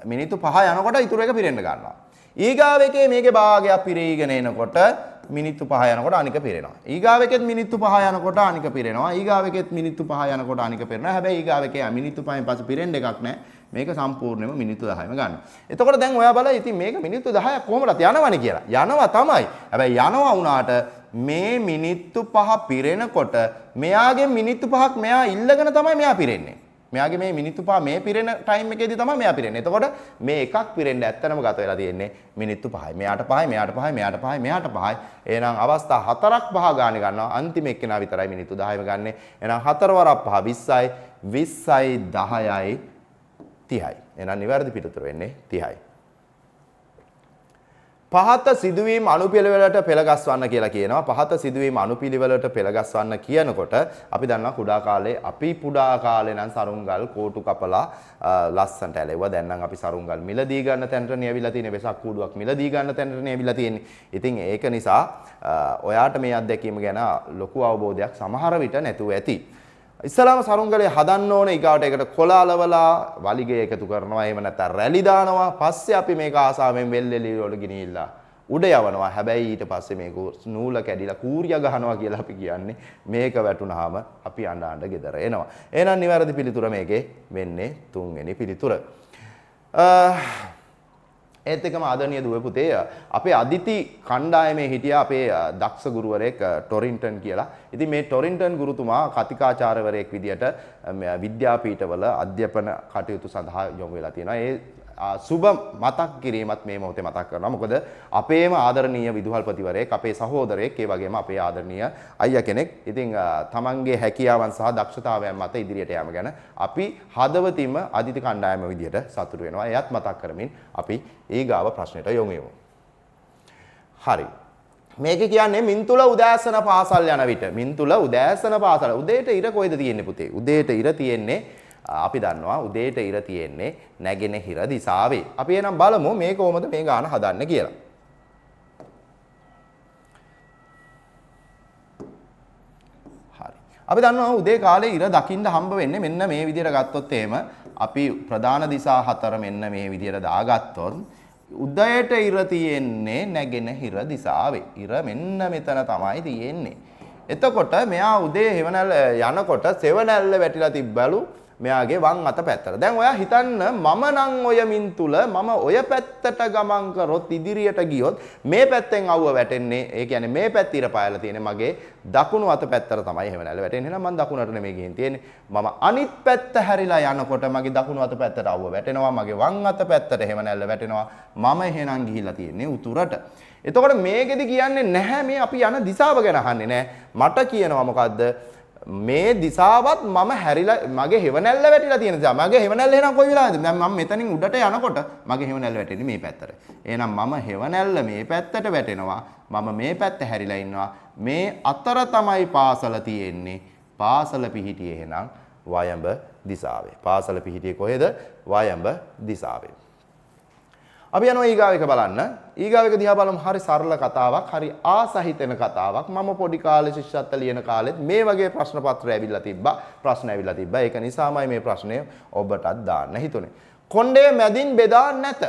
Speaker 2: මිනිත්තු 5 යනකොට ඊටු එක පිරෙන්න ගන්නවා. ඊගාව එකේ මේකේ භාගයක් පිරීගෙන එනකොට මිනිත්තු 5 යනකොට අනික පිරෙනවා. ඊගාව එකෙත් මිනිත්තු 5 යනකොට අනික පිරෙනවා. ඊගාව එකෙත් මිනිත්තු 5 යනකොට අනික පිරෙනවා. හැබැයි ඊගාව එකේ මිනිත්තු 5න් පස්සේ පිරෙන්න එකක් නැහැ. මේක සම්පූර්ණයෙන්ම මිනිත්තු 10ම ගන්නවා. එතකොට දැන් ඔයා බලලා ඉතින් මේක මිනිත්තු 10ක් කොහොමද යනවනේ කියලා. යනවා තමයි. හැබැයි යනවා වුණාට මේ මිනිත්තු 5 පිරෙනකොට මෙයාගේ මිනිත්තු 5ක් මෙයා ඉල්ලගෙන තමයි මෙයා පිරෙන්නේ. මෙයාගේ මේ මිනිත්තු 5 මේ පිරෙන ටයිම් එකේදී තමයි මෙයා පිරෙන්නේ. එතකොට මේ එකක් පිරෙන්න ඇත්තනම ගත වෙලා තියෙන්නේ මිනිත්තු 5යි. මෙයාට 5යි, මෙයාට 5යි, මෙයාට 5යි, මෙයාට 5යි. එහෙනම් අවස්ථා 4ක් 5 ගානේ ගන්නවා. අන්තිම එක්කෙනා විතරයි මිනිත්තු 10ම ගන්නෙ. එහෙනම් 4 වරක් 5 20යි, 20යි 10යි 30යි. එහෙනම් නිවැරදි පිළිතුර වෙන්නේ 30යි. පහත සිදුවීම් අනුපිළිවෙලට පෙළගස්වන්න කියලා කියනවා. පහත සිදුවීම් අනුපිළිවෙලට පෙළගස්වන්න කියනකොට අපි දන්නවා කුඩා කාලේ අපි පුඩා කාලේ නම් සරුංගල් කෝටු කපලා ලස්සන්ට ඇලෙවුවා. දැන් නම් අපි සරුංගල් මිලදී ගන්න තැනට නියවිලා තියෙන්නේ. වෙසක් කූඩුවක් මිලදී ගන්න තැනට නියවිලා තියෙන්නේ. ඉතින් ඒක නිසා ඔයාට මේ අත්දැකීම ගැන ලොකු අවබෝධයක් සමහර විට නැතුව ඇති. ඉස්සලාම සරුංගලේ හදන්න ඕනේ ඊගාවට ඒකට කොළ අලවලා වලිගය එකතු කරනවා එහෙම නැත්නම් රැලි දානවා පස්සේ අපි මේක ආසාවෙන් වෙල්ෙලි වල ගෙනිහිල්ලා උඩ යවනවා හැබැයි ඊට පස්සේ මේක නූල කැඩිලා කූරිය ගහනවා කියලා අපි කියන්නේ මේක වැටුනහම අපි අඬ ගෙදර එනවා එහෙනම් නිවැරදි පිළිතුර මේකේ වෙන්නේ 3 වෙනි පිළිතුර ඒත් එකම ආදරණීය දුව පුතේ අපේ අදිති කණ්ඩායමේ හිටියා අපේ දක්ෂ ගුරුවරයෙක් ටොරින්ටන් කියලා. ඉතින් මේ ටොරින්ටන් ගුරුතුමා කතිකාචාර්යවරයෙක් විදියට විද්‍යාපීඨවල අධ්‍යාපන කටයුතු සඳහා යොමු වෙලා තියෙනවා. ඒ සුබ මතක් කිරීමත් මේ මොහොතේ මතක් කරනවා. මොකද අපේම ආදරණීය විදුහල්පතිවරයෙක් අපේ සහෝදරයෙක් ඒ වගේම අපේ ආදරණීය අයියා කෙනෙක්. ඉතින් තමන්ගේ හැකියාවන් සහ දක්ෂතාවයන් මත ඉදිරියට යාම ගැන අපි හදවතින්ම අදිති කණ්ඩායම විදියට සතුටු වෙනවා. එයත් මතක් කරමින් අපි ඊගාව ප්‍රශ්නෙට යොමු වෙමු. හරි. මේක කියන්නේ මින්තුල උදෑසන පාසල් යන විට. මින්තුල උදෑසන පාසල. උදේට ඉර කොයිද තියෙන්නේ පුතේ? උදේට ඉර තියෙන්නේ අපි දන්නවා උදේට ඉර තියෙන්නේ නැගෙනහිර දිසාවේ. අපි එහෙනම් බලමු මේ කොහොමද මේ ගාන හදන්නේ කියලා. හරි. අපි දන්නවා උදේ කාලේ ඉර දකින්න හම්බ වෙන්නේ මෙන්න මේ විදිහට ගත්තොත් එහෙම අපි ප්‍රධාන දිසා 4 මෙන්න මේ විදිහට දාගත්තොත් උදේට ඉර තියෙන්නේ නැගෙනහිර දිසාවේ. ඉර මෙන්න මෙතන තමයි තියෙන්නේ. එතකොට මෙයා උදේ හෙවණැල්ල යනකොට සෙවණැල්ල වැටිලා තිබ්බලු මෙයාගේ වම් අත පැත්තට. දැන් ඔයා හිතන්න මම නම් ඔය මින්තුල මම ඔය පැත්තට ගමන් කරොත් ඉදිරියට ගියොත් මේ පැත්තෙන් අවුව වැටෙන්නේ. ඒ කියන්නේ මේ පැත්ත ඉර පායලා තියෙන්නේ මගේ දකුණු අත පැත්තට තමයි හෙවණැල්ල වැටෙන්නේ. එහෙනම් මම දකුණට නෙමෙයි ගිහින් තියෙන්නේ. මම අනිත් පැත්ත හැරිලා යනකොට මගේ දකුණු අත පැත්තට අවුව වැටෙනවා. මගේ වම් අත පැත්තට හෙවණැල්ල වැටෙනවා. මම එහෙනම් ගිහිලා තියෙන්නේ උතුරට. එතකොට මේකෙදි කියන්නේ නැහැ මේ අපි යන දිශාව ගැන අහන්නේ නැහැ. මට කියනවා මොකද්ද? මේ දිශාවත් මම හැරිලා මගේ හෙවණැල්ල වැටිලා තියෙන දිශාව. මගේ හෙවණැල්ල එහෙනම් කොයි වෙලාවද? දැන් මම මෙතනින් උඩට යනකොට මගේ හෙවණැල්ල වැටෙන්නේ මේ පැත්තට. එහෙනම් මම හෙවණැල්ල මේ පැත්තට වැටෙනවා. මම මේ පැත්ත හැරිලා ඉන්නවා. මේ අතර තමයි පාසල තියෙන්නේ. පාසල පිහිටියේ එහෙනම් වයඹ දිශාවේ. පාසල පිහිටියේ කොහෙද? වයඹ දිශාවේ. අපි යනවා ඊගාව එක බලන්න. ඊගාව එක දිහා බලමු. හරි සරල කතාවක්, හරි ආසහිතෙන කතාවක්. මම පොඩි කාලේ ශිෂ්‍යත්ව ලියන කාලෙත් මේ වගේ ප්‍රශ්න පත්‍ර ඇවිල්ලා තිබ්බා. ප්‍රශ්න ඇවිල්ලා තිබ්බා. ඒක නිසාමයි මේ ප්‍රශ්නය ඔබටත් දාන්න හිතුනේ. කොණ්ඩේ මැදින් බෙදා නැත.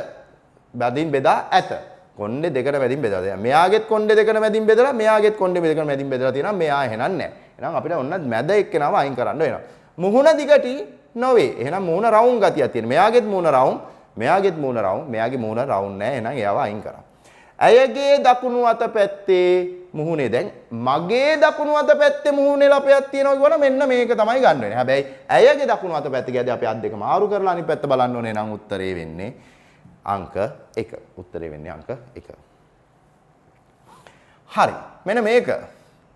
Speaker 2: මැදින් බෙදා ඇත. කොණ්ඩේ දෙකට මැදින් බෙදලා තියෙනවා. මෙයාගෙත් කොණ්ඩේ දෙකට මැදින් බෙදලා මෙයාගෙත් කොණ්ඩේ දෙකට මැදින් බෙදලා තියෙනවා. මෙයා එහෙනම් නැහැ. එහෙනම් අපිට ඔන්න මැද එක්කෙනාව අයින් කරන්න වෙනවා. මුහුණ දිගටි නොවේ. එහෙනම් මුහුණ රවුම් ගතියක් තියෙනවා. මෙයාගෙත් මුහුණ රවුම්, මෙයාගෙත් මුහුණ රවුම්, මෙයාගේ මුහුණ රවුම් නැහැ. එහෙනම් එයාව අයින් කරා. ඇයගේ දකුණු අත පැත්තේ මුහුණේ දැන් මගේ දකුණු අත පැත්තේ මුහුණේ ලපයක් තියෙනවා කියවනම් මෙන්න මේක තමයි ගන්න වෙන්නේ. හැබැයි ඇයගේ දකුණු අත පැත්තේ ගියදී අපි අත් දෙක මාරු කරලා අනිත් පැත්ත බලන්න ඕනේ. නම් උත්තරේ වෙන්නේ අංක 1. උත්තරේ වෙන්නේ අංක 1. හරි. මෙන්න මේක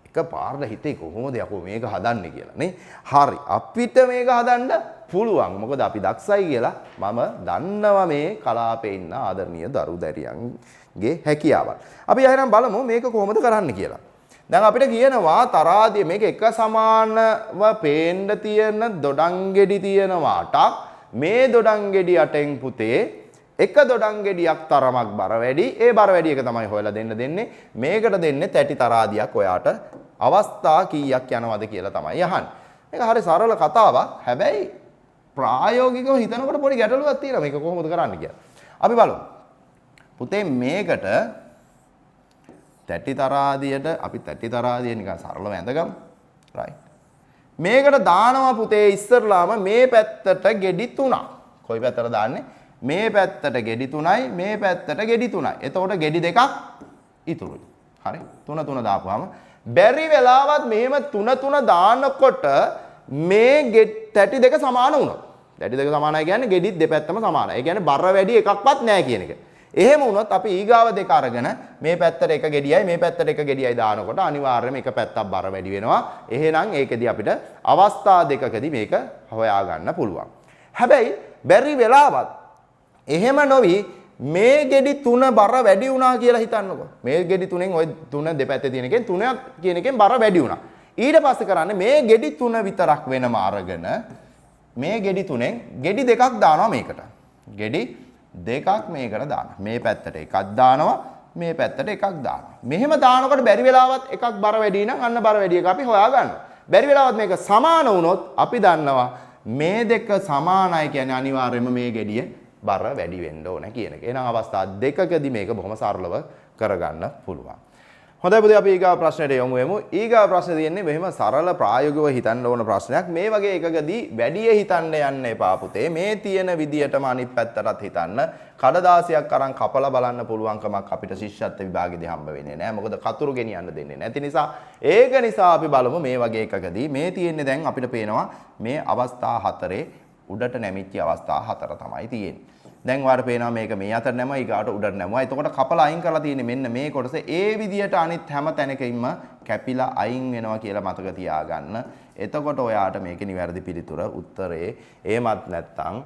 Speaker 2: එකපාරට හිතේ කොහොමද යකෝ මේක හදන්නේ කියලා නේ. හරි. අපිට මේක හදන්න පුළුවන්. මොකද අපි දක්ෂයි කියලා මම දන්නවා මේ කලාපේ ඉන්න ආදරණීය දරු දැරියන්ගේ හැකියාවල්. අපි එහෙනම් බලමු මේක කොහොමද කරන්න කියලා. දැන් අපිට කියනවා තරාදිය මේක එක සමානව පේන්න තියෙන දොඩම් ගෙඩි තියෙනවා 8ක්. මේ දොඩම් ගෙඩි 8න් පුතේ එක දොඩම් ගෙඩියක් තරමක් බර වැඩි. ඒ බර වැඩි එක තමයි හොයලා දෙන්නේ. මේකට දෙන්නේ තැටි තරාදියක් ඔයාට අවස්ථා කීයක් යනවද කියලා තමයි අහන්නේ. මේක හරි සරල කතාවක්. හැබැයි ප්‍රායෝගිකව හිතනකොට පොඩි ගැටලුවක් තියෙනවා මේක කොහොමද කරන්න කියලා. අපි බලමු. පුතේ මේකට තැටි තරාදියට අපි තැටි තරාදිය නිකන් සරලව ඇඳගමු. right. මේකට දානවා පුතේ ඉස්සරලාම මේ පැත්තට ගෙඩි 3ක්. කොයි පැත්තට දාන්නේ? මේ පැත්තට ගෙඩි 3යි මේ පැත්තට ගෙඩි 3යි. එතකොට ගෙඩි දෙකක් ඉතුරුයි. හරි. 3 3 දාපුවාම බැරි වෙලාවත් මෙහෙම 3 3 දානකොට මේ තැටි දෙක සමාන වුණා. තැටි දෙක සමානයි කියන්නේ ගෙඩි දෙපැත්තම සමානයි. ඒ කියන්නේ බර වැඩි එකක්වත් නැහැ කියන එක. එහෙම වුණොත් අපි ඊගාව දෙක අරගෙන මේ පැත්තට එක ගෙඩියයි මේ පැත්තට එක ගෙඩියයි දානකොට අනිවාර්යයෙන්ම එක පැත්තක් බර වැඩි වෙනවා. එහෙනම් ඒකෙදි අපිට අවස්ථා දෙකකදී මේක හොයා ගන්න පුළුවන්. හැබැයි බැරි වෙලාවත් එහෙම නොවි මේ ගෙඩි 3 බර වැඩි වුණා කියලා හිතන්නකෝ. මේ ගෙඩි 3න් ওই 3 දෙපැත්තේ තියෙන එකෙන් 3ක් කියන එකෙන් බර වැඩි වුණා. ඊට පස්සේ කරන්නේ මේ ගෙඩි 3 විතරක් වෙනම අරගෙන මේ ගෙඩි 3න් ගෙඩි දෙකක් දානවා මේකට. ගෙඩි දෙකක් මේකට දානවා. මේ පැත්තට එකක් දානවා මේ පැත්තට එකක් දානවා. මෙහෙම දානකොට බැරි වෙලාවත් එකක් බර වැඩි නම් අන්න බර වැඩි එක අපි හොයා ගන්නවා. බැරි වෙලාවත් මේක සමාන වුණොත් අපි දන්නවා මේ දෙක සමානයි කියන්නේ අනිවාර්යයෙන්ම මේ ගෙඩිය බර වැඩි වෙන්න ඕන කියන එක. එහෙනම් අවස්ථා දෙකකදී මේක බොහොම සරලව කරගන්න පුළුවන්. හොඳයි පුතේ අපි ඊගා ප්‍රශ්නෙට යමු වෙමු. ඊගා ප්‍රශ්නේ තියෙන්නේ මෙහෙම සරල ප්‍රායෝගිකව හිතන්න ඕන ප්‍රශ්නයක්. මේ වගේ එකකදී වැඩිය හිතන්න යන්න එපා පුතේ. මේ තියෙන විදියටම අනිත් පැත්තටත් හිතන්න. කඩදාසියක් අරන් කපලා බලන්න පුළුවන්කමක් අපිට ශිෂ්‍යත්ව විභාගෙදී හම්බ වෙන්නේ නැහැ. මොකද කතුරු ගෙනියන්න දෙන්නේ නැති නිසා. ඒක නිසා අපි බලමු මේ වගේ එකකදී මේ තියෙන්නේ දැන් අපිට පේනවා මේ අවස්ථා 4 උඩට නැමිච්ච අවස්ථා 4 තමයි තියෙන්නේ. දැන් ඔයාලට පේනවා මේක මේ අතර නැමයි ඊගාට උඩට නැමුවා. එතකොට කපලා අයින් කරලා තියෙන්නේ මෙන්න මේ කොටස. ඒ විදියට අනිත් හැම තැනකින්ම කැපිලා අයින් වෙනවා කියලා මතක තියාගන්න. එතකොට ඔයාට මේකේ නිවැරදි පිළිතුර උත්තරේ එහෙමත් නැත්නම්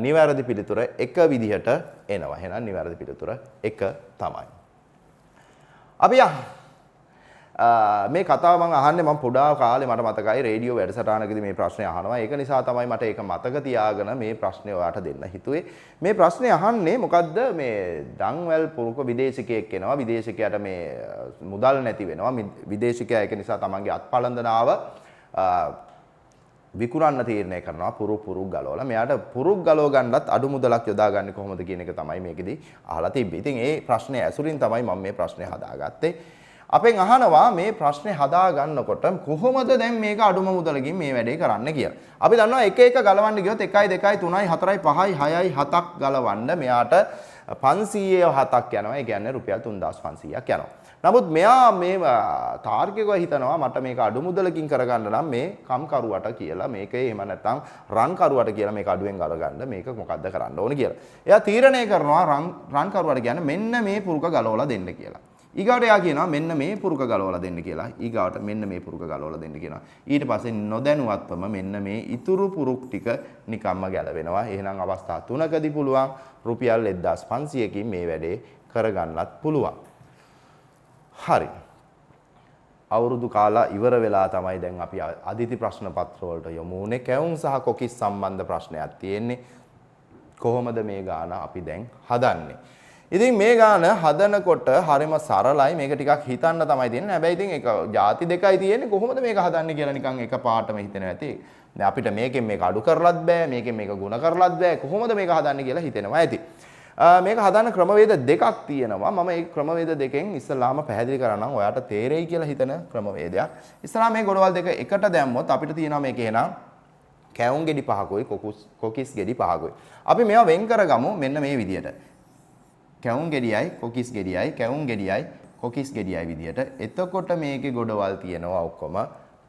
Speaker 2: නිවැරදි පිළිතුර එක විදිහට එනවා. එහෙනම් නිවැරදි පිළිතුර එක තමයි. අපි මේ කතාව මම අහන්නේ මම පොඩා කාලේ මට මතකයි රේඩියෝ වැඩසටහනකදී මේ ප්‍රශ්නේ අහනවා. ඒක නිසා තමයි මට ඒක මතක තියාගෙන මේ ප්‍රශ්නේ ඔයාලට දෙන්න හිතුවේ. මේ ප්‍රශ්නේ අහන්නේ මොකද්ද මේ දන්වැල් පුරුක විදේශිකයෙක් එනවා. විදේශිකයාට මේ මුදල් නැති වෙනවා. විදේශිකයා ඒක නිසා තමන්ගේ අත්පලන්දනාව විකුණන්න තීරණය කරනවා පුරුක් ගලවලා. මෙයාට පුරුක් ගලව ගන්නත් අඩු මුදලක් යොදා ගන්න කොහොමද කියන එක තමයි මේකෙදි අහලා තිබ්බේ. ඉතින් ඒ ප්‍රශ්නේ ඇසුරින් තමයි මම මේ ප්‍රශ්නේ හදාගත්තේ. අපෙන් අහනවා මේ ප්‍රශ්නේ හදා ගන්නකොට කොහොමද දැන් මේක අඩුම මුදලකින් මේ වැඩේ කරන්න කියලා. අපි දන්නවා එක එක ගලවන්න ගියොත් 1 2 3 4 5 6 7ක් ගලවන්න මෙයාට 507ක් යනවා. ඒ කියන්නේ රුපියල් 3500ක් යනවා. නමුත් මෙයා මේ තාර්කිකව හිතනවා මට මේක අඩු මුදලකින් කරගන්න නම් මේ කම්කරුවට කියලා මේකේ එහෙම නැත්නම් රන්කරුවට කියලා මේක අඩුවෙන් ගලවගන්න මේක මොකද්ද කරන්න ඕන කියලා. එයා තීරණය කරනවා රන්කරුවට කියන්නේ මෙන්න මේ පුරුක ගලවලා දෙන්න කියලා. ඊගාට එයා කියනවා මෙන්න මේ පුරුක ගලවලා දෙන්න කියලා. ඊගාට මෙන්න මේ පුරුක ගලවලා දෙන්න කියනවා. ඊට පස්සේ නොදැනුවත්වම මෙන්න මේ ඉතුරු පුරුක් ටික නිකම්ම ගැලවෙනවා. එහෙනම් අවස්ථා 3කදී පුළුවන් රුපියල් 1500කින් මේ වැඩේ කරගන්නත් පුළුවන්. හරි. අවුරුදු කාලා ඉවර වෙලා තමයි දැන් අපි අදිති ප්‍රශ්න පත්‍ර වලට යමු උනේ. කැවුම් සහ කොකිස් සම්බන්ධ ප්‍රශ්නයක් තියෙන්නේ. කොහොමද මේ ගාන අපි දැන් හදන්නේ? ඉතින් මේ ගාන හදනකොට හරිම සරලයි. මේක ටිකක් හිතන්න තමයි තියෙන්නේ. හැබැයි ඉතින් ඒක ಜಾති දෙකයි තියෙන්නේ. කොහොමද මේක හදන්නේ කියලා නිකන් එක පාටම හිතෙනවා ඇති. දැන් අපිට මේකෙන් මේක අඩු කරලත් බෑ. මේකෙන් මේක ගුණ කරලත් බෑ. කොහොමද මේක හදන්නේ කියලා හිතෙනවා ඇති. මේක හදන්න ක්‍රමවේද දෙකක් තියෙනවා. මම මේ ක්‍රමවේද දෙකෙන් ඉස්සලාම පැහැදිලි කරන්නම්. ඔයාට තේරෙයි කියලා හිතන ක්‍රමවේදයක්. ඉස්සලාම මේ ගොඩවල් දෙක එකට දැම්මොත් අපිට තියෙනවා මේකේ එහෙනම් කැවුම් ගෙඩි 5කුයි කොකිස් ගෙඩි 5කුයි. අපි මේවා වෙන් කරගමු මෙන්න මේ විදියට. කැවුම් ගෙඩියයි කොකිස් ගෙඩියයි කැවුම් ගෙඩියයි කොකිස් ගෙඩියයි විදියට. එතකොට මේකේ ගොඩවල් තියෙනවා ඔක්කොම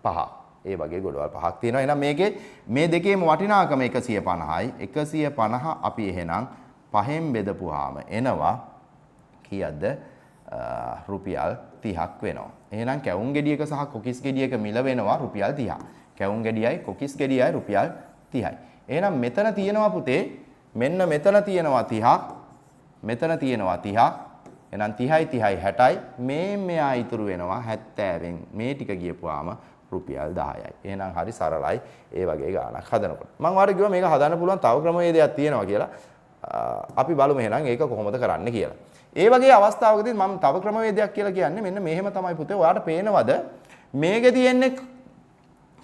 Speaker 2: 5. ඒ වගේ ගොඩවල් 5ක් තියෙනවා. එහෙනම් මේකේ මේ දෙකේම වටිනාකම 150යි. 150 අපි එහෙනම් 5න් බෙදපුවාම එනවා කීයක්ද? රුපියල් 30ක් වෙනවා. එහෙනම් කැවුම් ගෙඩියක සහ කොකිස් ගෙඩියක මිල වෙනවා රුපියල් 30ක්. කැවුම් ගෙඩියයි කොකිස් ගෙඩියයි රුපියල් 30යි. එහෙනම් මෙතන තියෙනවා පුතේ මෙන්න මෙතන තියෙනවා 30ක්. මෙතන තියෙනවා 30ක්. එහෙනම් 30යි 30යි 60යි මේ මෙයා ඉතුරු වෙනවා 70න් මේ ටික ගියපුවාම රුපියල් 10යි. එහෙනම් හරි සරලයි ඒ වගේ ගාණක් හදනකොට. මම ඔයාලට කිව්වා මේක හදන්න පුළුවන් තව ක්‍රමවේදයක් තියෙනවා කියලා. අපි බලමු එහෙනම් ඒක කොහොමද කරන්න කියලා. ඒ වගේ අවස්ථාවකදී මම තව ක්‍රමවේදයක් කියලා කියන්නේ මෙන්න මෙහෙම තමයි පුතේ. ඔයාලට පේනවද මේකේ තියෙන්නේ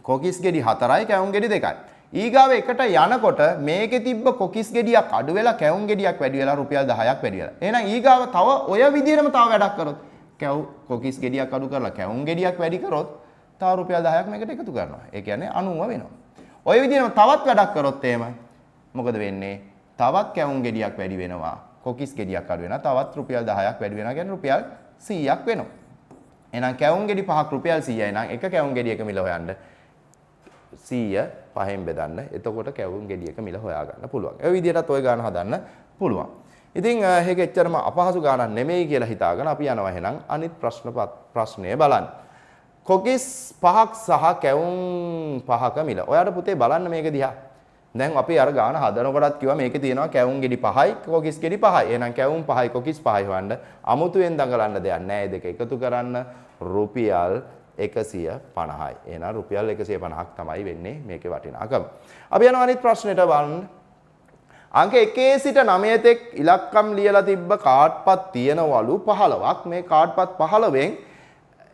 Speaker 2: කොකිස් ගෙඩි 4යි කැවුම් ගෙඩි 2යි. ඊගාව එකට යනකොට මේකේ තිබ්බ කොකිස් ගෙඩියක් අඩු වෙලා කැවුම් ගෙඩියක් වැඩි වෙලා රුපියල් 10ක් වැඩි වෙලා. එහෙනම් ඊගාව තව ඔය විදිහටම තව වැඩක් කරොත් කොකිස් ගෙඩියක් අඩු කරලා කැවුම් ගෙඩියක් වැඩි කරොත් තව රුපියල් 10ක් මේකට එකතු කරනවා. ඒ කියන්නේ 90 වෙනවා. ඔය විදිහටම තවත් වැඩක් කරොත් එහෙම මොකද වෙන්නේ? තවත් කැවුම් ගෙඩියක් වැඩි වෙනවා. කොකිස් ගෙඩියක් අඩු වෙනවා. තවත් රුපියල් 10ක් වැඩි වෙනවා. කියන්නේ රුපියල් 100ක් වෙනවා. එහෙනම් කැවුම් ගෙඩි 5ක් රුපියල් 100යි නම් එක කැවුම් ගෙඩියක මිල හොයන්න 100 5න් බෙදන්න. එතකොට කැවුම් ගෙඩියක මිල හොයාගන්න පුළුවන්. ඒ විදිහටත් ওই ගාන හදන්න පුළුවන්. ඉතින් මේක එච්චරම අපහසු ගානක් නෙමෙයි කියලා හිතාගෙන අපි යනවා එහෙනම් අනිත් ප්‍රශ්නය බලන්න. කොකිස් 5ක් සහ කැවුම් 5ක මිල. ඔයාලට පුතේ බලන්න මේක දිහා. දැන් අපි අර ගාන හදනකොටත් කිව්වා මේකේ තියෙනවා කැවුම් ගෙඩි 5යි කොකිස් ගෙඩි 5යි. එහෙනම් කැවුම් 5යි කොකිස් 5යි හොයන්න අමුතුවෙන් දඟලන්න දෙයක් නැහැ. දෙක එකතු කරන්න රුපියල් 150යි. එහෙනම් රුපියල් 150ක් තමයි වෙන්නේ මේකේ වටිනාකම. අපි යනවා අනිත් ප්‍රශ්නෙට බලන්න. අංක 1 සිට 9 තෙක් ඉලක්කම් ලියලා තිබ්බ කාඩ්පත් තියෙනවලු 15ක්. මේ කාඩ්පත් 15න්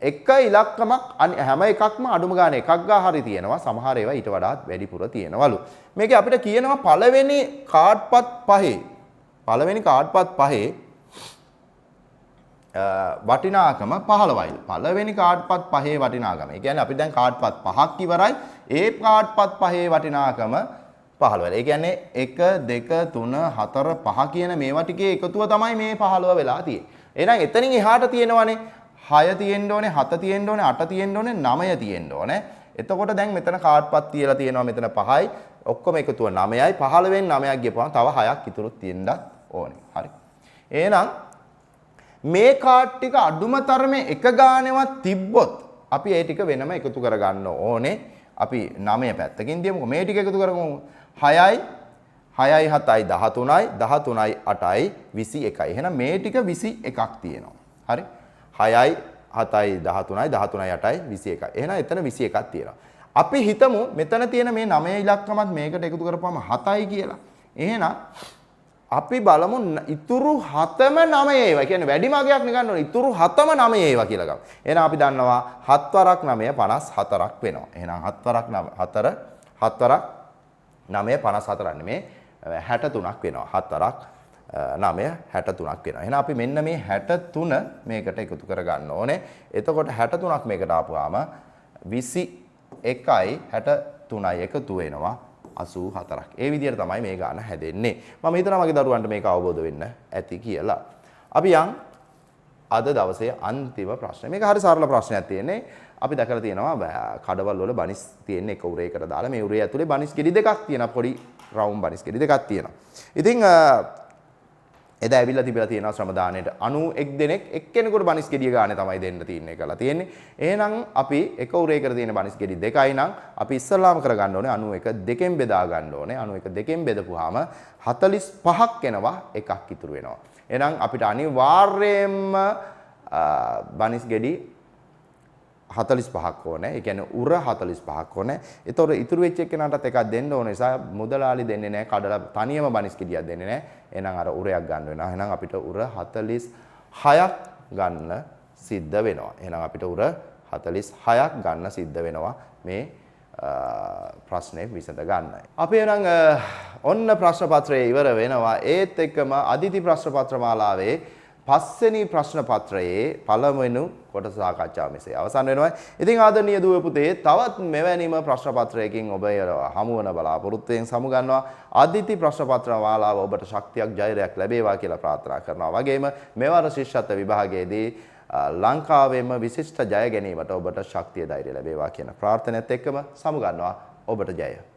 Speaker 2: එක ඉලක්කමක් හැම එකක්ම අඩුම ගානේ එකක් ගා හරි තියෙනවා. සමහර ඒවා ඊට වඩාත් වැඩිපුර තියෙනවලු. මේකේ අපිට කියනවා පළවෙනි කාඩ්පත් පහේ වටිනාකම 15යි. පළවෙනි කාඩ්පත් පහේ වටිනාකම. ඒ කියන්නේ අපි දැන් කාඩ්පත් පහක් ඉවරයි. ඒ කාඩ්පත් පහේ වටිනාකම 15. ඒ කියන්නේ 1 2 3 4 5 කියන මේවා ටිකේ එකතුව තමයි මේ 15 වෙලා තියෙන්නේ. එහෙනම් එතනින් එහාට තියෙනවනේ 6 තියෙන්න ඕනේ 7 තියෙන්න ඕනේ 8 තියෙන්න ඕනේ 9 තියෙන්න ඕනේ. එතකොට දැන් මෙතන කාඩ්පත් තියලා තියෙනවා මෙතන 5යි. ඔක්කොම එකතුව 9යි. 15න් 9ක් ගියපුවම තව 6ක් ඉතුරු තියෙන්නත් ඕනේ. හරි. එහෙනම් මේ කාඩ් ටික අඩුම තරමේ එක ගානේවත් තිබ්බොත් අපි ඒ ටික වෙනම එකතු කරගන්න ඕනේ. අපි 9 පැත්තකින් දියමුකෝ. මේ ටික එකතු කරගමු. 6යි 7යි 13යි 13යි 8යි 21යි. එහෙනම් මේ ටික 21ක් තියෙනවා. හරි. 6යි 7යි 13යි 13යි 8යි 21යි. එහෙනම් එතන 21ක් තියෙනවා. අපි හිතමු මෙතන තියෙන මේ 9 ඉලක්කමත් මේකට එකතු කරපුවම 7යි කියලා. එහෙනම් අපි බලමු ඉතුරු 7ම 9 ඒවා. කියන්නේ වැඩි මගයක් නේ ගන්න ඕනේ. ඉතුරු 7ම 9 ඒවා කියලා ගමු. එහෙනම් අපි දන්නවා 7 වරක් 9 54ක් වෙනවා. එහෙනම් 7 වරක් 9 54ක් නෙමේ 63ක් වෙනවා. 7 වරක් 9 63ක් වෙනවා. එහෙනම් අපි මෙන්න මේ 63 මේකට එකතු කර ගන්න ඕනේ. එතකොට 63ක් මේකට ආපුවාම 21යි 63යි එකතු වෙනවා 84ක්. ඒ විදිහට තමයි මේ ගාන හැදෙන්නේ. මම හිතනවා මගේ දරුවන්ට මේක අවබෝධ වෙන්න ඇති කියලා. අපි යන් අද දවසේ අන්තිම ප්‍රශ්නේ. මේක හරි සරල ප්‍රශ්නයක් තියෙන්නේ. අපි දැකලා තියෙනවා කඩවල වල බනිස් තියෙන එක උරේකට දාලා මේ උරේ ඇතුලේ බනිස් ගෙඩි දෙකක් තියෙනවා. පොඩි රවුම් බනිස් ගෙඩි දෙකක් තියෙනවා. ඉතින් එදා ඇවිල්ලා තිබිලා තියෙනවා ශ්‍රම දාණයට 91 දෙනෙක් එක්කෙනෙකුට බනිස් ගෙඩිය ගානේ තමයි දෙන්න තියෙන්නේ කියලා තියෙන්නේ. එහෙනම් අපි එක උරේකට තියෙන බනිස් ගෙඩි දෙකයි නම් අපි ඉස්සල්ලාම කරගන්න ඕනේ 91 දෙකෙන් බෙදා ගන්න ඕනේ. 91 දෙකෙන් බෙදපුවාම 45ක් එනවා එකක් ඉතුරු වෙනවා. එහෙනම් අපිට අනිවාර්යයෙන්ම බනිස් ගෙඩි 45ක් ඕනේ. ඒ කියන්නේ උර 45ක් ඕනේ. ඒතකොට ඉතුරු වෙච්ච එක්කෙනාටත් එකක් දෙන්න ඕන නිසා මුදලාලි දෙන්නේ නැහැ. කඩලා තනියම බනිස් ගෙඩියක් දෙන්නේ නැහැ. එහෙනම් අර උරයක් ගන්න වෙනවා. එහෙනම් අපිට උර 46ක් ගන්න සිද්ධ වෙනවා. එහෙනම් අපිට උර 46ක් ගන්න සිද්ධ වෙනවා මේ ප්‍රශ්නේ විසඳ ගන්නයි. අපි එනම් ඔන්න ප්‍රශ්න පත්‍රය ඉවර වෙනවා. ඒත් එක්කම අදිති ප්‍රශ්න පත්‍ර මාලාවේ පස්වෙනි ප්‍රශ්න පත්‍රයේ පළවෙනි කොටස සාකච්ඡාව මෙසේ අවසන් වෙනවා. ඉතින් ආදරණීය දුව පුතේ තවත් මෙවැනිම ප්‍රශ්න පත්‍රයකින් ඔබ හමු වන බලාපොරොත්තුෙන් සමුගන්නවා. අදිති ප්‍රශ්න පත්‍ර මාලාව ඔබට ශක්තියක් ජයයක් ලැබේවා කියලා ප්‍රාර්ථනා කරනවා. වගේම මෙවර ශිෂ්‍යත්ව විභාගයේදී ලංකාවේම විශිෂ්ට ජය ගැනීමට ඔබට ශක්තිය ධෛර්යය ලැබේවා කියන ප්‍රාර්ථනාවත් එක්කම සමුගන්නවා. ඔබට ජය.